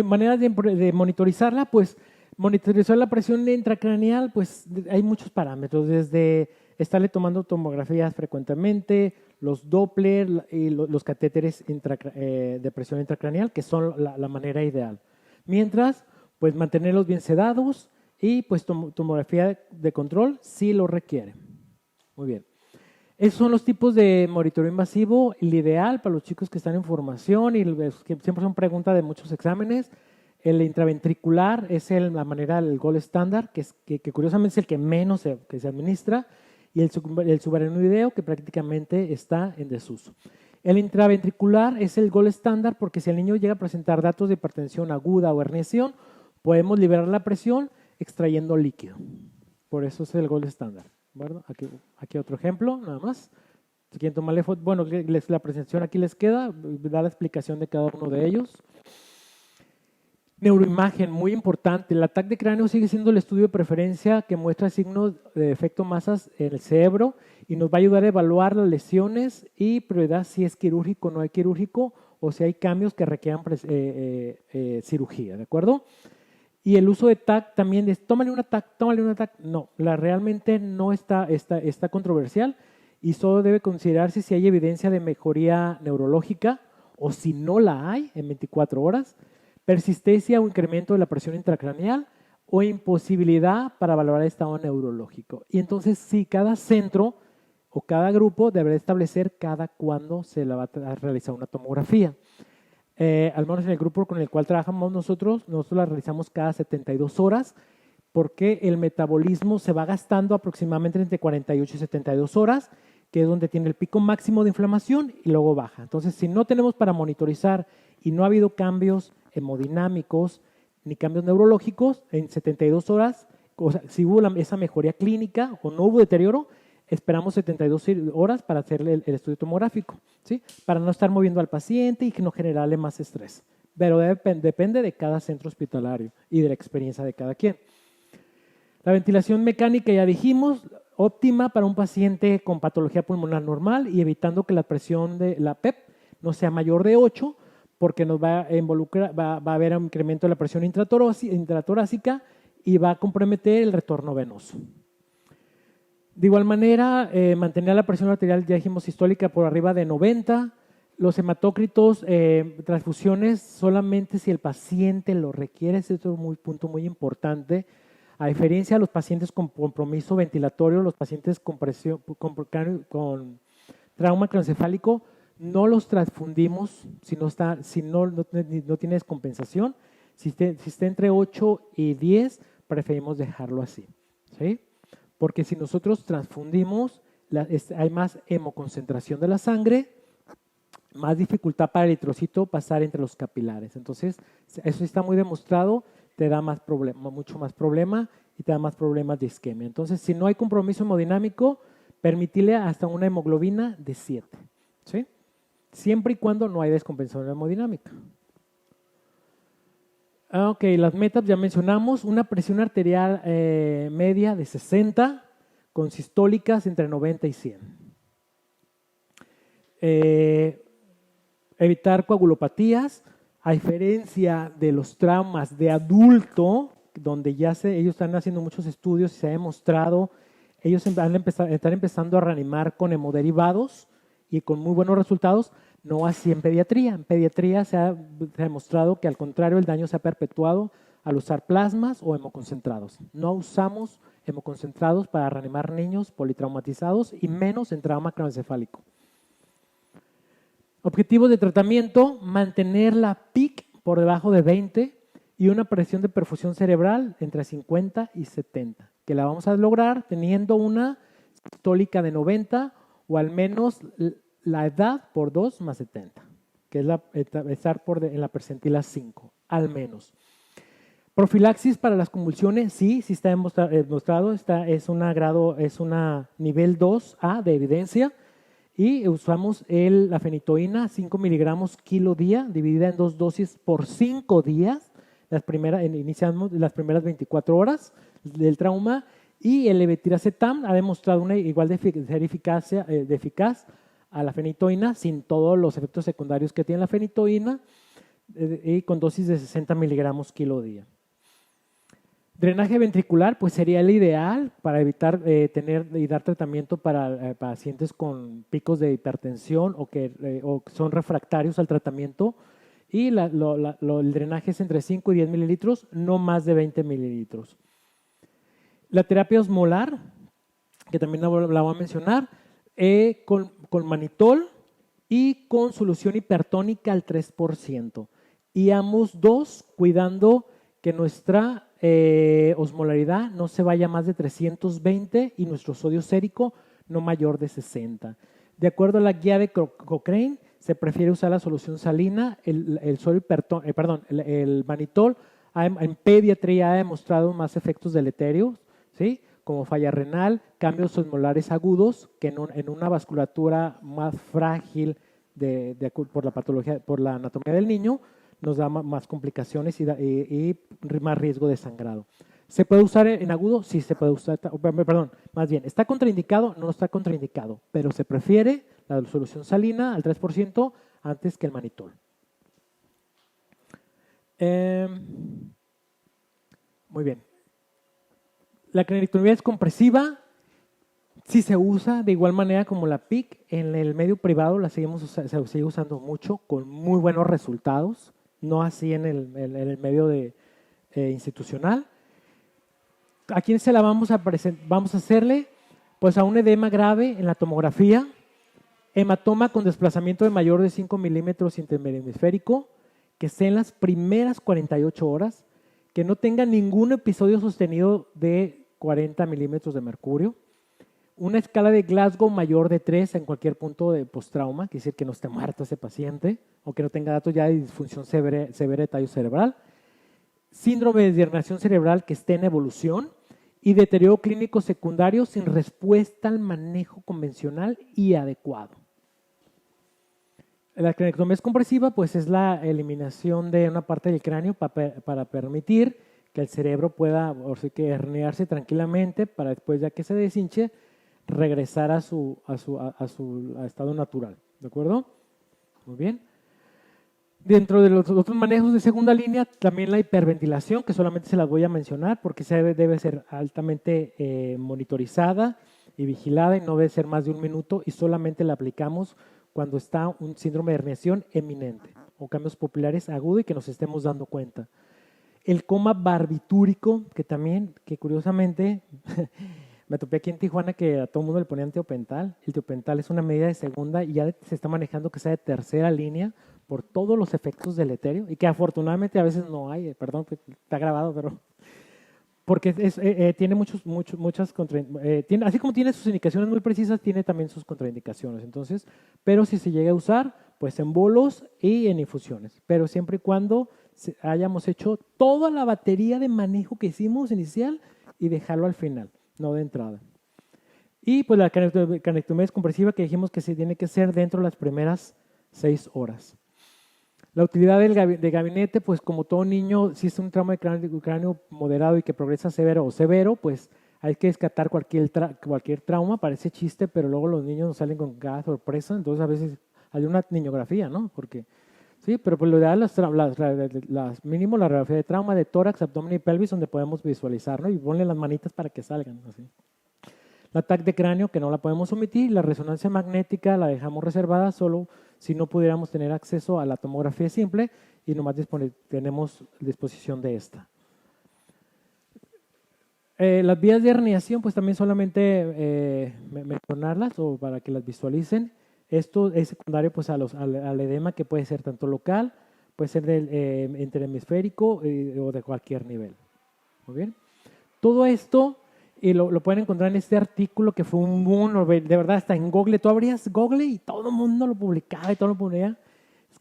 Maneras de monitorizarla, pues monitorizar la presión intracraneal, pues hay muchos parámetros, desde estarle tomando tomografías frecuentemente, los Doppler y los catéteres de presión intracraneal, que son la manera ideal. Mientras, pues mantenerlos bien sedados y pues tomografía de control si lo requiere. Muy bien. Esos son los tipos de monitoreo invasivo. El ideal para los chicos que están en formación y que siempre son preguntas de muchos exámenes. El intraventricular es la manera, el gold estándar, que curiosamente es el que menos que se administra, y el subaracnoideo, que prácticamente está en desuso. El intraventricular es el gold estándar porque si el niño llega a presentar datos de hipertensión aguda o herniación, podemos liberar la presión extrayendo líquido. Por eso es el gold estándar. Bueno, aquí otro ejemplo, nada más. Si quieren tomarle foto, bueno, la presentación aquí les queda, da la explicación de cada uno de ellos. Neuroimagen, muy importante. El ataque de cráneo sigue siendo el estudio de preferencia que muestra signos de efecto masas en el cerebro y nos va a ayudar a evaluar las lesiones y prioridad si es quirúrgico o no es quirúrgico o si hay cambios que requieran cirugía, ¿de acuerdo? Y el uso de TAC también es, tómale una TAC. No, realmente no está controversial y solo debe considerarse si hay evidencia de mejoría neurológica o si no la hay en 24 horas. Persistencia o incremento de la presión intracraneal o imposibilidad para valorar el estado neurológico. Y entonces, sí, cada centro o cada grupo deberá establecer cada cuándo se la va a realizar una tomografía. Al menos en el grupo con el cual trabajamos nosotros la realizamos cada 72 horas porque el metabolismo se va gastando aproximadamente entre 48 y 72 horas, que es donde tiene el pico máximo de inflamación y luego baja. Entonces, si no tenemos para monitorizar y no ha habido cambios hemodinámicos ni cambios neurológicos en 72 horas, o sea, si hubo esa mejoría clínica o no hubo deterioro, esperamos 72 horas para hacerle el estudio tomográfico, ¿sí? Para no estar moviendo al paciente y que no generarle más estrés. Pero depende de cada centro hospitalario y de la experiencia de cada quien. La ventilación mecánica, ya dijimos, óptima para un paciente con patología pulmonar normal y evitando que la presión de la PEP no sea mayor de 8, porque nos va a haber un incremento de la presión intratorácica y va a comprometer el retorno venoso. De igual manera, mantener la presión arterial, ya dijimos, sistólica por arriba de 90. Los hematócritos, transfusiones solamente si el paciente lo requiere. Este es un punto muy importante. A diferencia de los pacientes con compromiso ventilatorio, los pacientes con trauma craneoencefálico, no los transfundimos si no tiene descompensación. Si está entre 8 y 10, preferimos dejarlo así, ¿sí? Porque si nosotros transfundimos, hay más hemoconcentración de la sangre, más dificultad para el eritrocito pasar entre los capilares. Entonces, eso está muy demostrado, te da mucho más problema y te da más problemas de isquemia. Entonces, si no hay compromiso hemodinámico, permitirle hasta una hemoglobina de 7, ¿sí? Siempre y cuando no hay descompensación hemodinámica. Ok, las metas ya mencionamos, una presión arterial media de 60 con sistólicas entre 90 y 100. Evitar coagulopatías, a diferencia de los traumas de adulto, donde ellos están haciendo muchos estudios y se ha demostrado, ellos están empezando a reanimar con hemoderivados y con muy buenos resultados. No así en pediatría. En pediatría se ha demostrado que al contrario el daño se ha perpetuado al usar plasmas o hemoconcentrados. No usamos hemoconcentrados para reanimar niños politraumatizados y menos en trauma craneoencefálico. Objetivos de tratamiento: mantener la PIC por debajo de 20 y una presión de perfusión cerebral entre 50 y 70, que la vamos a lograr teniendo una sistólica de 90 o al menos la edad por 2 más 70, que es estar en la percentila 5, al menos. Profilaxis para las convulsiones, sí está demostrado, es una nivel 2A de evidencia y usamos la fenitoína 5 miligramos kilo día, dividida en 2 dosis por 5 días, iniciamos las primeras 24 horas del trauma, y el levetiracetam ha demostrado una igual de eficaz a la fenitoína, sin todos los efectos secundarios que tiene la fenitoína, y con dosis de 60 miligramos kilo día. Drenaje ventricular, pues sería el ideal para evitar tener y dar tratamiento para pacientes con picos de hipertensión o que son refractarios al tratamiento. Y el drenaje es entre 5 y 10 mililitros, no más de 20 mililitros. La terapia osmolar, que también la voy a mencionar, con manitol y con solución hipertónica al 3%. Y ambos dos cuidando que nuestra osmolaridad no se vaya más de 320 y nuestro sodio sérico no mayor de 60. De acuerdo a la guía de Cochrane, se prefiere usar la solución salina, el manitol en pediatría ha demostrado más efectos deleterios, ¿sí? Como falla renal, cambios osmolares agudos, que en una vasculatura más frágil por la patología, por la anatomía del niño, nos da más complicaciones y más riesgo de sangrado. ¿Se puede usar en agudo? Sí, se puede usar. Perdón, más bien, ¿está contraindicado? No está contraindicado, pero se prefiere la solución salina al 3% antes que el manitol. Muy bien. La craniotomía es compresiva. Sí se usa de igual manera como la PIC. En el medio privado se sigue usando mucho con muy buenos resultados. No así en el medio institucional. ¿A quién se la vamos a hacerle? Pues a un edema grave en la tomografía, hematoma con desplazamiento de mayor de 5 milímetros interhemisférico, que esté en las primeras 48 horas, que no tenga ningún episodio sostenido de 40 milímetros de mercurio, una escala de Glasgow mayor de 3 en cualquier punto de postrauma, quiere decir que no esté muerto ese paciente, o que no tenga datos ya de disfunción severa de tallo cerebral, síndrome de degeneración cerebral que esté en evolución y deterioro clínico secundario sin respuesta al manejo convencional y adecuado. La craniotomía compresiva pues es la eliminación de una parte del cráneo para permitir que el cerebro pueda herniarse tranquilamente para después, ya que se deshinche, regresar a su estado natural. ¿De acuerdo? Muy bien. Dentro de los otros manejos de segunda línea, también la hiperventilación, que solamente se las voy a mencionar porque debe ser altamente monitorizada y vigilada y no debe ser más de 1 minuto y solamente la aplicamos cuando está un síndrome de herniación eminente o cambios pupilares agudos y que nos estemos dando cuenta. El coma barbitúrico, que curiosamente me topé aquí en Tijuana que a todo el mundo le ponían tiopental. El tiopental es una medida de segunda y ya se está manejando que sea de tercera línea por todos los efectos deleterios y que afortunadamente a veces no hay, perdón, está grabado, pero porque tiene muchas contraindicaciones, así como tiene sus indicaciones muy precisas, tiene también sus contraindicaciones. Entonces, pero si se llega a usar, pues en bolos y en infusiones, pero siempre y cuando hayamos hecho toda la batería de manejo que hicimos inicial y dejarlo al final, no de entrada. Y pues la craniotomía compresiva que dijimos que se tiene que hacer dentro de las primeras 6 horas. La utilidad de gabinete, pues como todo niño, si es un trauma de cráneo moderado y que progresa severo, pues hay que descartar cualquier trauma, parece chiste, pero luego los niños nos salen con cada sorpresa, entonces a veces hay una niñografía, ¿no? Porque, sí, pero pues lo ideal es mínimo la radiografía de trauma de tórax, abdomen y pelvis, donde podemos visualizar, ¿no? Y ponle las manitas para que salgan, así. La TAC de cráneo, que no la podemos omitir, la resonancia magnética la dejamos reservada solo si no pudiéramos tener acceso a la tomografía simple y nomás tenemos disposición de esta. Las vías de herniación, pues también solamente mencionarlas o para que las visualicen. Esto es secundario pues, al edema que puede ser tanto local, puede ser interhemisférico o de cualquier nivel. Muy bien. Todo esto y lo pueden encontrar en este artículo que fue un boom, de verdad, hasta en Google. Tú abrías Google y todo el mundo lo publicaba y todo lo ponía,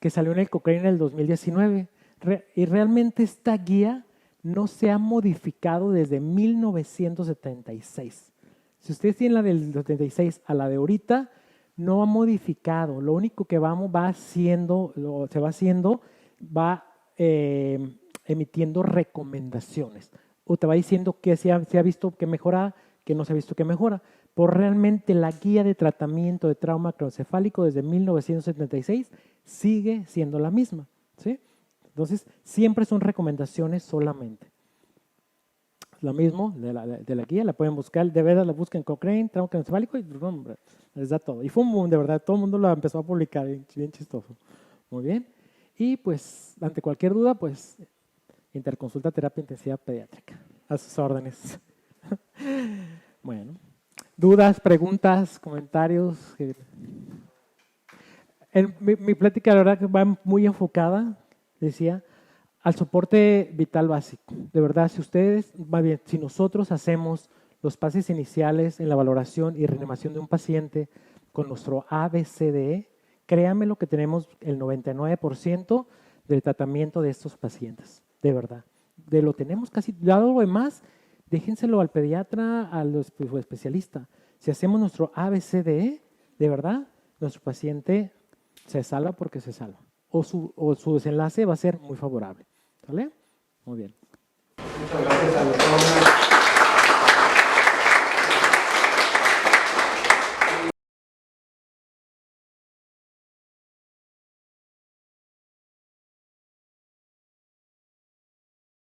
que salió en el Cochrane en el 2019. Y realmente esta guía no se ha modificado desde 1976. Si ustedes tienen la del 76 a la de ahorita, no ha modificado. Lo único que va emitiendo recomendaciones. O te va diciendo que se ha visto que mejora, que no se ha visto que mejora. Por realmente la guía de tratamiento de trauma craneoencefálico desde 1976 sigue siendo la misma, ¿sí? Entonces, siempre son recomendaciones solamente. Lo mismo de la guía, la pueden buscar, de verdad la buscan en Cochrane, trauma craneoencefálico y les da todo. Y fue un boom, de verdad, todo el mundo lo empezó a publicar, bien chistoso. Muy bien. Y pues, ante cualquier duda, pues, Interconsulta Terapia Intensiva Pediátrica. A sus órdenes. Bueno, ¿Dudas, preguntas, comentarios? Mi plática, la verdad, que va muy enfocada, decía, al soporte vital básico. De verdad, si ustedes, más bien, si nosotros hacemos los pasos iniciales en la valoración y reanimación de un paciente con nuestro ABCDE, créanme lo que tenemos el 99% del tratamiento de estos pacientes, de verdad. De lo tenemos casi, dado lo demás, déjenselo al pediatra, al especialista. Si hacemos nuestro ABCDE, de verdad, nuestro paciente se salva porque se salva. O su desenlace va a ser muy favorable. ¿Vale? Muy bien. Muchas gracias a los